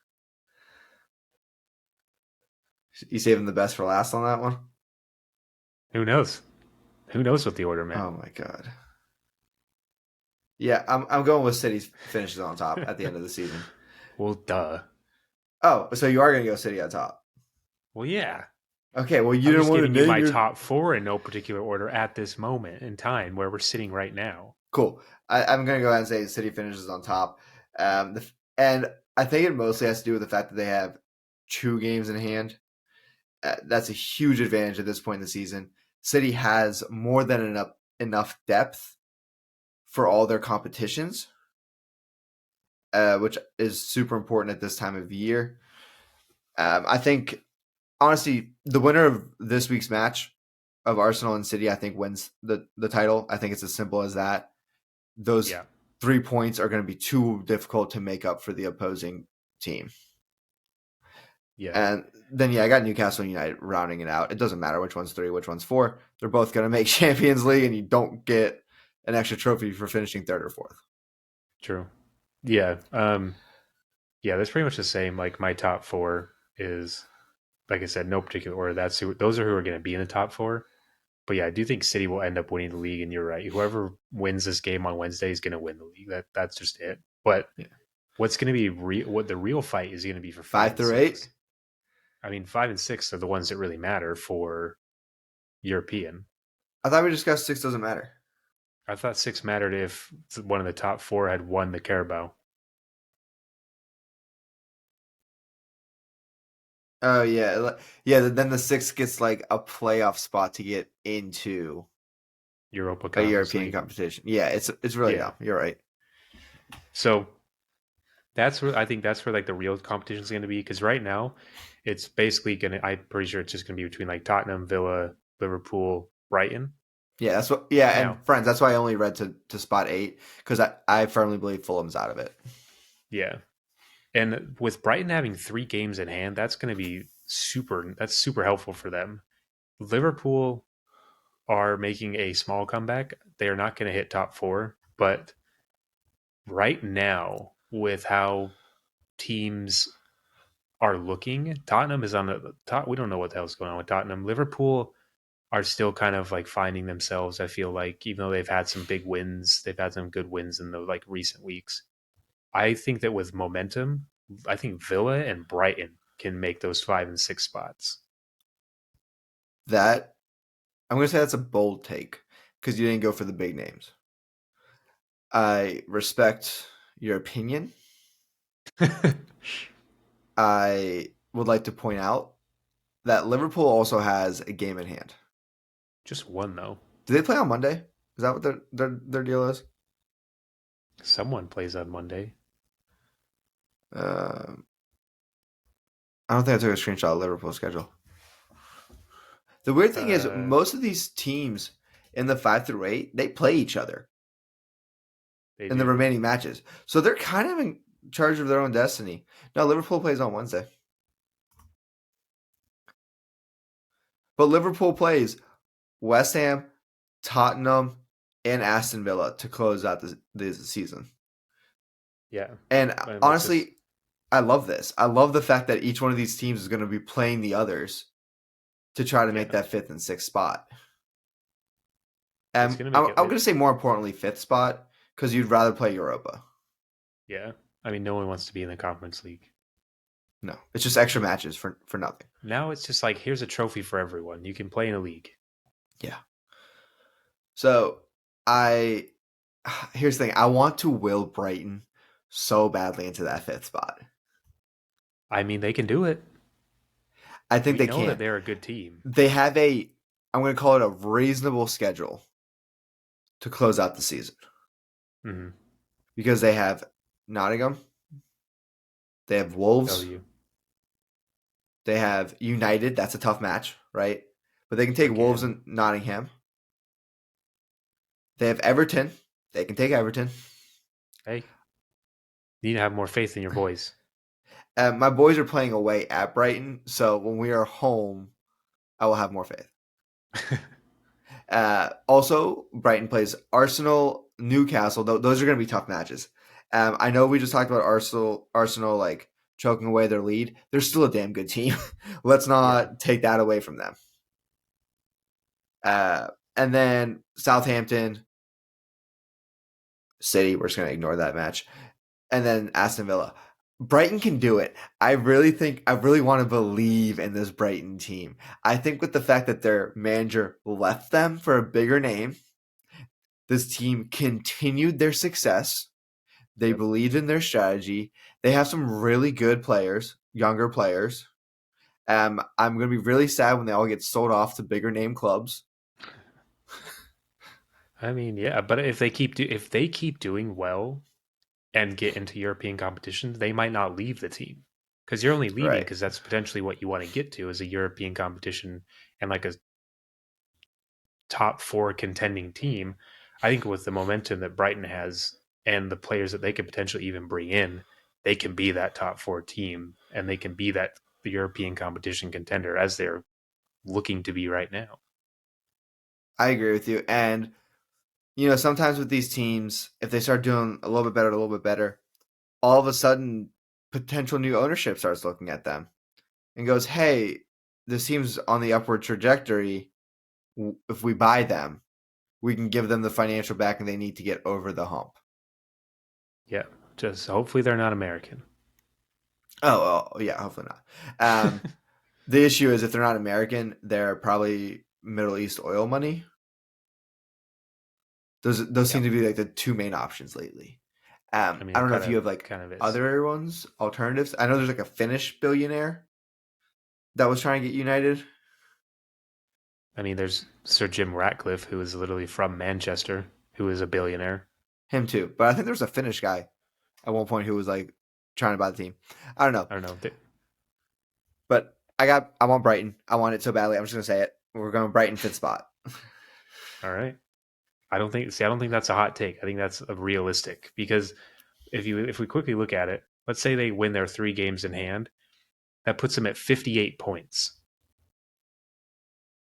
You saving the best for last on that one? Who knows? Who knows what the order meant? Oh my god. Yeah, I'm going with City finishes on top at the end of the season. Well, duh. Oh, so you are going to go City on top? Well, yeah. Okay, well you didn't want to name my top 4 in no particular order at this moment in time where we're sitting right now. Cool. I'm going to go ahead and say City finishes on top. And I think it mostly has to do with the fact that they have 2 games in hand. That's a huge advantage at this point in the season. City has more than enough depth for all their competitions, which is super important at this time of year. I think, honestly, the winner of this week's match of Arsenal and City, I think, wins the title. I think it's as simple as that. Those 3 points are going to be too difficult to make up for the opposing team. Yeah. And then, I got Newcastle United rounding it out. It doesn't matter which one's 3, which one's 4. They're both going to make Champions League, and you don't get an extra trophy for finishing 3rd or 4th. True. Yeah. That's pretty much the same. Like my top 4 is, like I said, no particular order. Those are who are going to be in the top 4. But yeah, I do think City will end up winning the league, and you're right. Whoever wins this game on Wednesday is going to win the league. That's just it. But what's going to be what the real fight is going to be for 5 through 8? I mean, 5 and 6 are the ones that really matter for European. I thought we discussed 6 doesn't matter. I thought 6 mattered if one of the top 4 had won the Carabao. Oh yeah. Then the 6 gets like a playoff spot to get into a European competition. Yeah, it's really dumb. You're right. So I think that's where like the real competition is going to be, because right now it's basically I'm pretty sure it's just going to be between like Tottenham, Villa, Liverpool, Brighton. Yeah, that's what. Yeah, now, and friends, that's why I only read to spot 8, because I firmly believe Fulham's out of it. Yeah. And with Brighton having 3 games in hand, that's going to be super helpful for them. Liverpool are making a small comeback. They are not going to hit top 4, but right now, with how teams are looking, Tottenham is on the top. We don't know what the hell's going on with Tottenham. Liverpool are still kind of like finding themselves. I feel like, even though they've had some big wins, they've had some good wins in the like recent weeks. I think that with momentum, I think Villa and Brighton can make those 5 and 6 spots. That I'm going to say that's a bold take because you didn't go for the big names. I respect your opinion. I would like to point out that Liverpool also has a game in hand. Just one though. Do they play on Monday? Is that what their deal is? Someone plays on Monday. I don't think I took a screenshot of Liverpool's schedule. The weird thing is most of these teams in the 5 through 8, they play each other in the remaining matches. So they're kind of in charge of their own destiny. No, Liverpool plays on Wednesday. But Liverpool plays West Ham, Tottenham, and Aston Villa to close out the season. Yeah. And honestly, I love this. I love the fact that each one of these teams is going to be playing the others to try to make that 5th and 6th spot. I'm going to say more importantly 5th spot because you'd rather play Europa. Yeah. I mean, no one wants to be in the Conference League. No, it's just extra matches for nothing. Now it's just like, here's a trophy for everyone. You can play in a league. Yeah. So here's the thing. I want to will Brighton so badly into that 5th spot. I mean, they can do it. I think they can. We know that they're a good team. They have I'm going to call it a reasonable schedule to close out the season. Mm-hmm. Because they have Nottingham. They have Wolves. They have United. That's a tough match, right? But they can take Wolves and Nottingham. They have Everton. They can take Everton. Hey, you need to have more faith in your boys. My boys are playing away at Brighton, so when we are home, I will have more faith. Also, Brighton plays Arsenal, Newcastle. Those are going to be tough matches. I know we just talked about Arsenal like choking away their lead. They're still a damn good team. Let's not take that away from them. And then Southampton, City. We're just going to ignore that match. And then Aston Villa. Brighton can do it. I really want to believe in this Brighton team. I think with the fact that their manager left them for a bigger name, this team continued their success. They believed in their strategy. They have some really good players, younger players. I'm going to be really sad when they all get sold off to bigger name clubs. I mean, yeah, but if they keep doing well and get into European competitions, they might not leave the team, because you're only leaving because that's potentially what you want to get to, is a European competition and like a top 4 contending team. I think with the momentum that Brighton has and the players that they could potentially even bring in, they can be that top 4 team and they can be that European competition contender as they're looking to be right now. I agree with you. And sometimes with these teams, if they start doing a little bit better, all of a sudden potential new ownership starts looking at them and goes, hey, this team's on the upward trajectory. If we buy them, we can give them the financial backing they need to get over the hump. Yeah, just hopefully they're not American. Oh, well, yeah, hopefully not. The issue is if they're not American, they're probably Middle East oil money. Those seem to be like the 2 main options lately. I don't know if you have like other ones, alternatives. I know there's like a Finnish billionaire that was trying to get United. I mean, there's Sir Jim Ratcliffe, who is literally from Manchester, who is a billionaire. Him too. But I think there was a Finnish guy at one point who was like trying to buy the team. I don't know. But I want Brighton. I want it so badly. I'm just going to say it. We're going Brighton 5th spot. All right. I don't think that's a hot take. I think that's a realistic, because if we quickly look at it, let's say they win their 3 games in hand, that puts them at 58 points.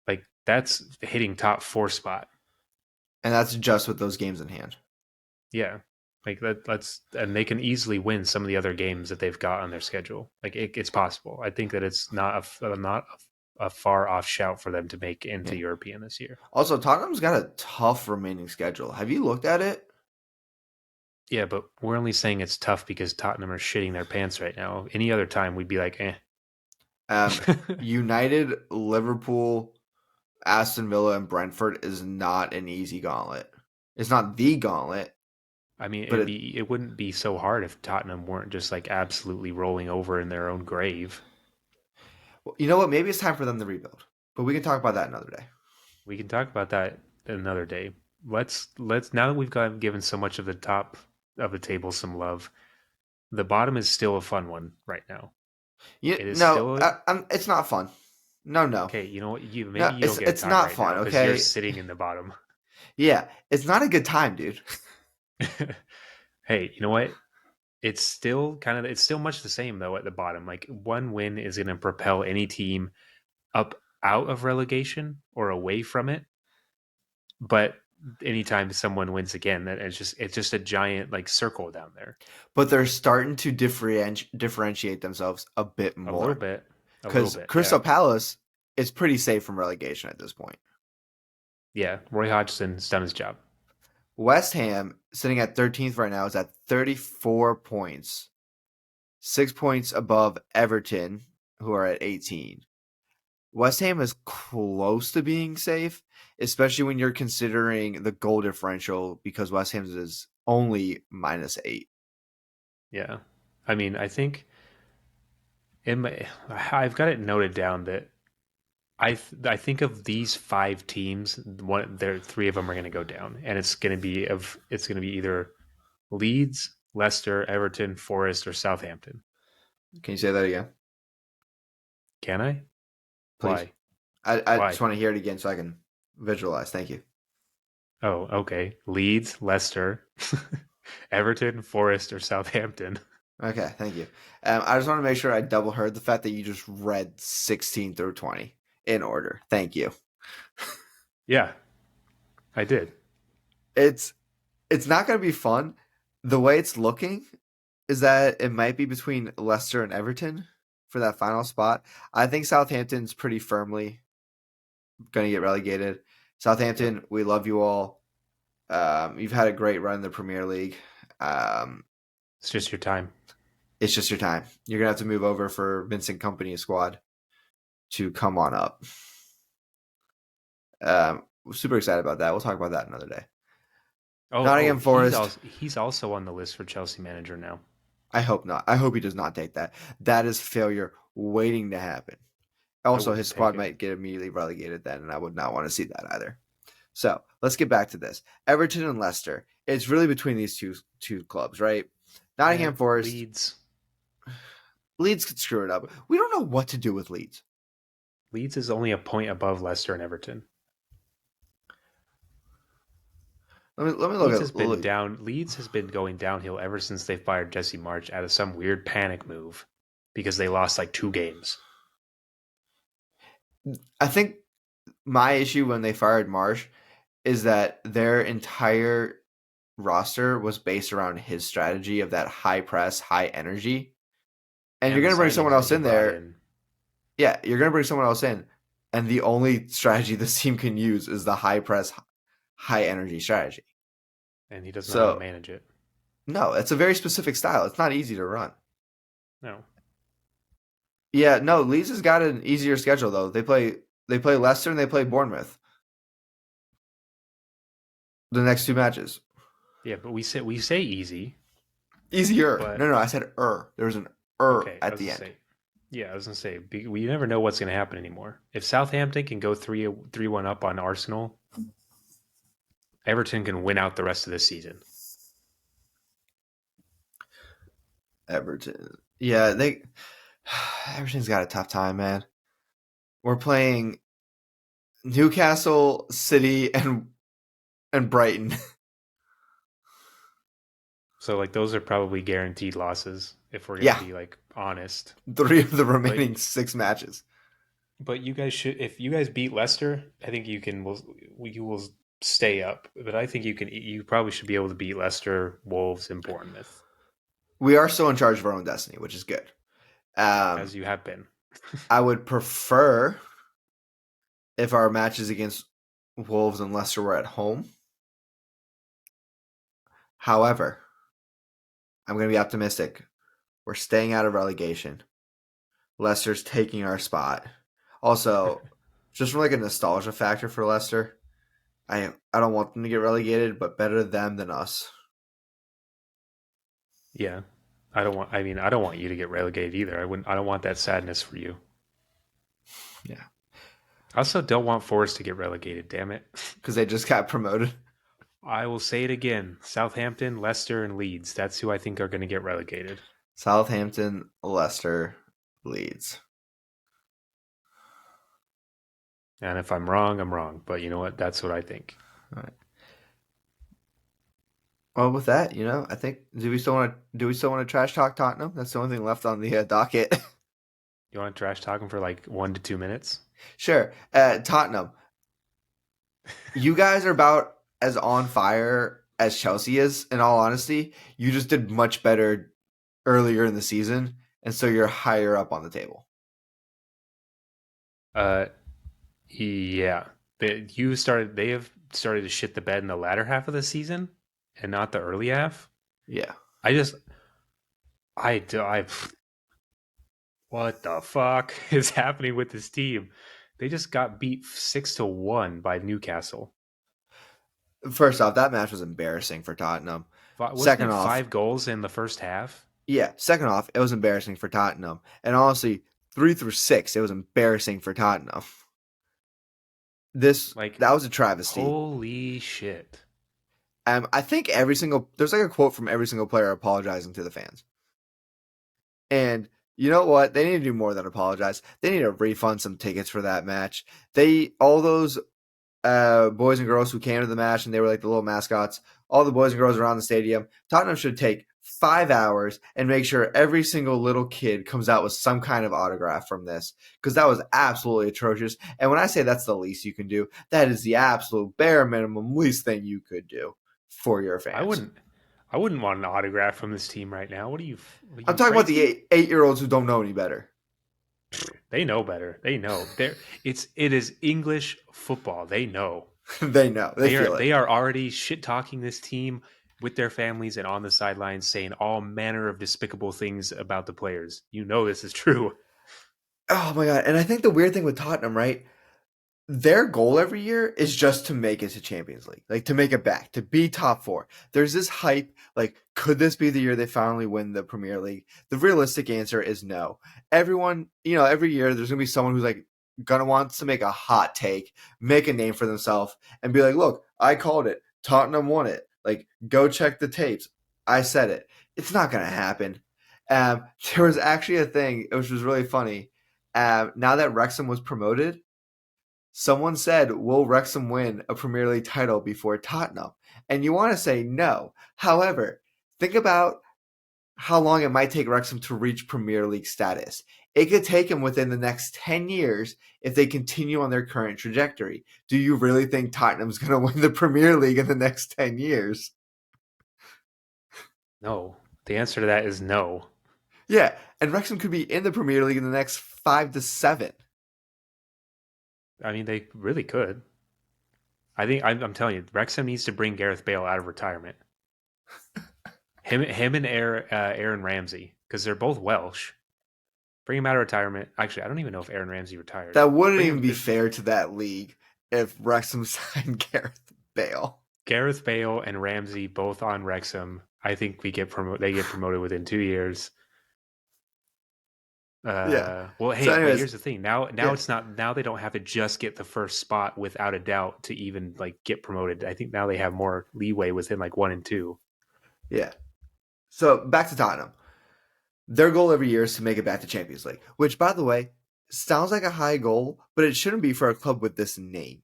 Like, that's hitting top 4 spot. And that's just with those games in hand. Yeah. Like and they can easily win some of the other games that they've got on their schedule. Like, it's possible. I think that it's not a far off shout for them to make into European this year. Also, Tottenham's got a tough remaining schedule. Have you looked at it? Yeah, but we're only saying it's tough because Tottenham are shitting their pants right now. Any other time, we'd be like, eh. United, Liverpool, Aston Villa, and Brentford is not an easy gauntlet. It's not the gauntlet, I mean, but it wouldn't be so hard if Tottenham weren't just like absolutely rolling over in their own grave. you know what? Maybe it's time for them to rebuild. But we can talk about that another day. We can talk about that another day. Let's now that we've given so much of the top of the table some love, the bottom is still a fun one right now. It is No, still it's not fun. No. okay. You know what? No, Maybe you don't get to it's talk not right now fun. because you're Okay, sitting in the bottom. yeah, it's not a good time, dude. Hey, you know what? It's still much the same though at the bottom. Like one win is going to propel any team up out of relegation or away from it. But anytime someone wins again, that it's just a giant like circle down there. But they're starting to differentiate themselves a bit A little more bit, a little because bit. Crystal Palace is pretty safe from relegation at this point. Yeah. Roy Hodgson's done his job. West Ham, sitting at 13th right now, is at 34 points, 6 points above Everton, who are at 18. West Ham is close to being safe, especially when you're considering the goal differential because West Ham is only -8. Yeah. I mean, I think I've got it noted down that I think of these five teams, three of them are going to go down, and it's going to be either Leeds, Leicester, Everton, Forest, or Southampton. Can you say that again, Can I? please? Why? I just Why? want to hear it again so I can visualize. Thank you. Oh, okay. Leeds, Leicester, Everton, Forest, or Southampton. Okay, thank you. I just want to make sure I double heard the fact that you just read 16 through 20 in order. Thank you. Yeah, I did. It's not going to be fun. The way it's looking is that it might be between Leicester and Everton for that final spot. I think Southampton's pretty firmly going to get relegated. Southampton, Yep. we love you all. You've had a great run in the Premier League. Um, It's just your time. it's just your time. You're going to have to move over for Vincent Company's squad to come on up. Super excited about that. We'll talk about that another day. Oh, Nottingham Forest. he's also on the list for Chelsea manager now. I hope not. I hope he does not take that. That is failure waiting to happen. I Also, his wouldn't take squad it. might get immediately relegated then, and I would not want to see that either. So let's get back to this. Everton and Leicester. It's really between these two clubs, right? Nottingham Forest. Leeds could screw it up. We don't know what to do with Leeds. Leeds is only a point above Leicester and Everton. Let me look Leeds has been going downhill ever since they fired Jesse March out of some weird panic move because they lost like 2 games. I think my issue when they fired Marsh is that their entire roster was based around his strategy of that high press, high energy. And you're going to bring someone else in there. Yeah, you're going to bring someone else in. And the only strategy this team can use is the high press, high energy strategy. And he doesn't know how to manage it. No, it's a very specific style. It's not easy to run. No. Yeah, no, Leeds has got an easier schedule though. They play Leicester and they play Bournemouth. The next 2 matches. Yeah, but we say easy. Easier. But, no, I said There's an at the end. I was gonna say we never know what's gonna happen anymore. If Southampton can go 3-1 up on Arsenal, Everton can win out the rest of this season. Everton. Yeah, Everton's got a tough time, man. We're playing Newcastle, City, and Brighton. So like those are probably guaranteed losses if we're gonna be like honest. 3 of the remaining 6 matches. But you guys if you guys beat Leicester, I think you will stay up. But I think you probably should be able to beat Leicester, Wolves, and Bournemouth. We are still in charge of our own destiny, which is good. As you have been. I would prefer if our matches against Wolves and Leicester were at home. However, I'm going to be optimistic. We're staying out of relegation. Leicester's taking our spot. Also, just from like a nostalgia factor for Leicester, I don't want them to get relegated, but better them than us. Yeah. I don't want you to get relegated either. I don't want that sadness for you. Yeah. I also don't want Forest to get relegated, damn it. Because they just got promoted. I will say it again. Southampton, Leicester, and Leeds. That's who I think are going to get relegated. Southampton, Leicester, Leeds. And if I'm wrong, I'm wrong. But you know what? That's what I think. All right. Well, with that, I think do we still want to trash talk Tottenham? That's the only thing left on the docket. You want to trash talk him for like 1 to 2 minutes? Sure. Tottenham. You guys are about as on fire as Chelsea is, in all honesty. You just did much better earlier in the season, and so you're higher up on the table. Yeah. They have started to shit the bed in the latter half of the season and not the early half. Yeah. What the fuck is happening with this team? They just got beat 6-1 by Newcastle. First off, that match was embarrassing for Tottenham. Wasn't it 5 goals in the first half? Yeah. Second off, it was embarrassing for Tottenham. And honestly, 3 through 6, it was embarrassing for Tottenham. That was a travesty. Holy shit. I think there's like a quote from every single player apologizing to the fans. And you know what? They need to do more than apologize. They need to refund some tickets for that match. All those boys and girls who came to the match and they were like the little mascots, all the boys and girls around the stadium, Tottenham should take 5 hours and make sure every single little kid comes out with some kind of autograph from this, because that was absolutely atrocious. And when I say that's the least you can do, that is the absolute bare minimum least thing you could do for your fans. I wouldn't want an autograph from this team right now. What are you I'm talking about the 8-year-olds who don't know any better. They know better. They know. It is English football. They know. They know. They are already shit talking this team with their families and on the sidelines, saying all manner of despicable things about the players. You know this is true. Oh my god! And I think the weird thing with Tottenham, right? Their goal every year is just to make it to Champions League, like to make it back, to be top 4. There's this hype, like, could this be the year they finally win the Premier League? The realistic answer is no. Everyone, every year there's going to be someone who's like going to want to make a hot take, make a name for themselves, and be like, look, I called it. Tottenham won it. Like, go check the tapes. I said it. It's not going to happen. There was actually a thing, which was really funny. Now that Wrexham was promoted, someone said, will Wrexham win a Premier League title before Tottenham? And you want to say no. However, think about how long it might take Wrexham to reach Premier League status. It could take them within the next 10 years if they continue on their current trajectory. Do you really think Tottenham's going to win the Premier League in the next 10 years? No. The answer to that is no. Yeah, and Wrexham could be in the Premier League in the next 5 to 7. I mean, they really could. I think I'm telling you, Wrexham needs to bring Gareth Bale out of retirement. him and Aaron Ramsey, because they're both Welsh. Bring him out of retirement. Actually, I don't even know if Aaron Ramsey retired. That wouldn't even be fair to that league if Wrexham signed Gareth Bale. Gareth Bale and Ramsey both on Wrexham. I think they get promoted within 2 years. Yeah. Well, hey, but here's the thing. Now it's not. Now they don't have to just get the first spot without a doubt to even like get promoted. I think now they have more leeway within like 1 and 2. Yeah. So back to Tottenham. Their goal every year is to make it back to Champions League, which, by the way, sounds like a high goal, but it shouldn't be for a club with this name.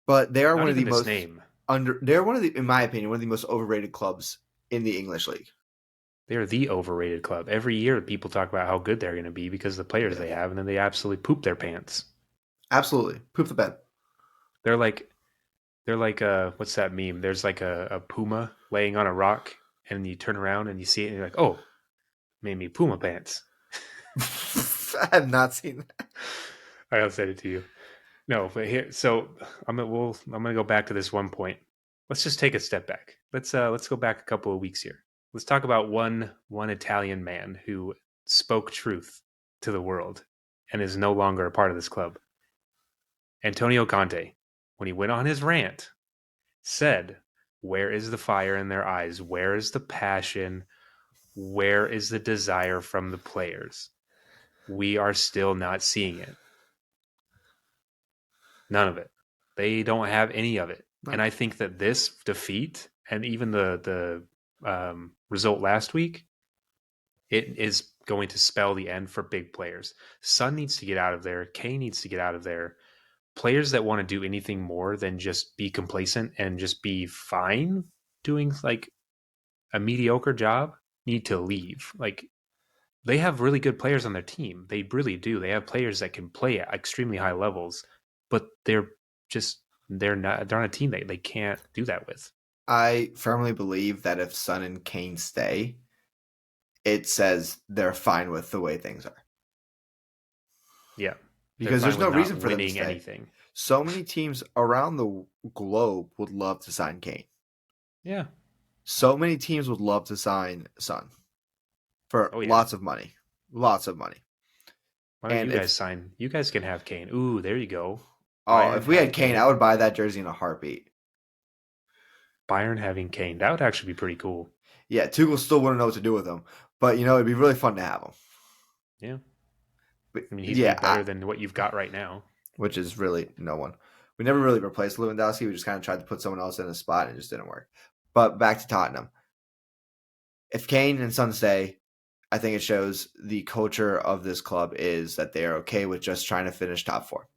But they are one of the most They're one of the, in my opinion, one of the most overrated clubs in the English league. They're the overrated club. Every year, people talk about how good they're going to be because of the players they have, and then they absolutely poop their pants. Absolutely, poop the bed. They're like what's that meme? There's like a puma laying on a rock, and you turn around and you see it, and you're like, oh, made me puma pants. I have not seen that. I'll send it to you. No, but here, so I'm gonna go back to this one point. Let's just take a step back. Let's go back a couple of weeks here. let's talk about one Italian man who spoke truth to the world and is no longer a part of this club. Antonio Conte, when he went on his rant, said, "Where is the fire in their eyes? Where is the passion? Where is the desire from the players? We are still not seeing it. None of it. They don't have any of it." Right. And I think that this defeat and even the result last week, it is going to spell the end for big players. Son needs to get out of there. Kane needs to get out of there. Players that want to do anything more than just be complacent and just be fine doing like a mediocre job need to leave. Like, they have really good players on their team. They really do. They have players that can play at extremely high levels, but they're on a team they can't do that with. I firmly believe that if Son and Kane stay, it says they're fine with the way things are. Yeah. Because there's no reason for them to stay. Anything. So many teams around the globe would love to sign Kane. Yeah. So many teams would love to sign Son for lots of money. Lots of money. Why don't you guys sign? You guys can have Kane. Ooh, there you go. Oh, Bayern, if we had Kane, I would buy that jersey in a heartbeat. Bayern having Kane, that would actually be pretty cool. Yeah, Tuchel still wouldn't know what to do with him, but it'd be really fun to have him. Yeah, but, I mean, he's better than what you've got right now, which is really no one. We never really replaced Lewandowski. We just kind of tried to put someone else in his spot, and it just didn't work. But back to Tottenham. If Kane and Son stay, I think it shows the culture of this club is that they are okay with just trying to finish top four.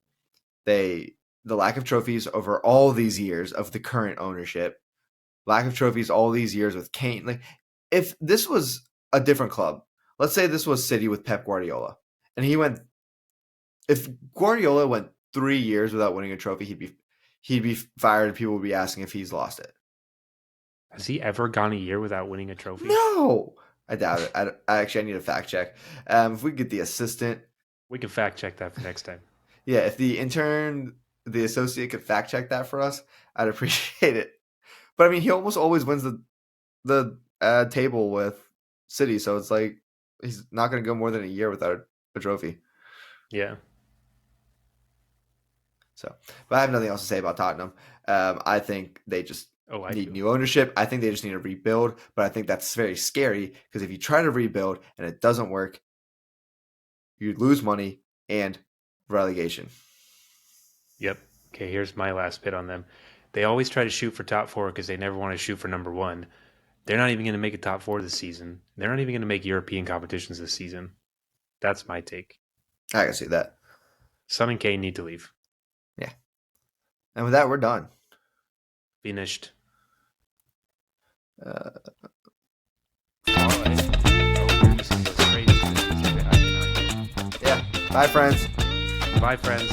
The lack of trophies over all these years of the current ownership, lack of trophies all these years with Kane. Like, if this was a different club, let's say this was City with Pep Guardiola, and if Guardiola went 3 years without winning a trophy, he'd be fired, and people would be asking if he's lost it. Has he ever gone a year without winning a trophy? No, I doubt it. I need a fact check. If we get the assistant, we can fact check that for next time. Yeah, if the associate could fact check that for us, I'd appreciate it. But I mean, he almost always wins the table with City, so it's like he's not going to go more than a year without a trophy. Yeah. So, but I have nothing else to say about Tottenham. I think they just need new ownership. I think they just need to rebuild, but I think that's very scary because if you try to rebuild and it doesn't work, you lose money and relegation. Yep. Okay, here's my last bit on them. They always try to shoot for top four because they never want to shoot for number one. They're not even going to make a top four this season. They're not even going to make European competitions this season. That's my take. I can see that. Son and Kane need to leave. Yeah. And with that, we're done. Finished. All right. Yeah. Bye, friends. Bye, friends.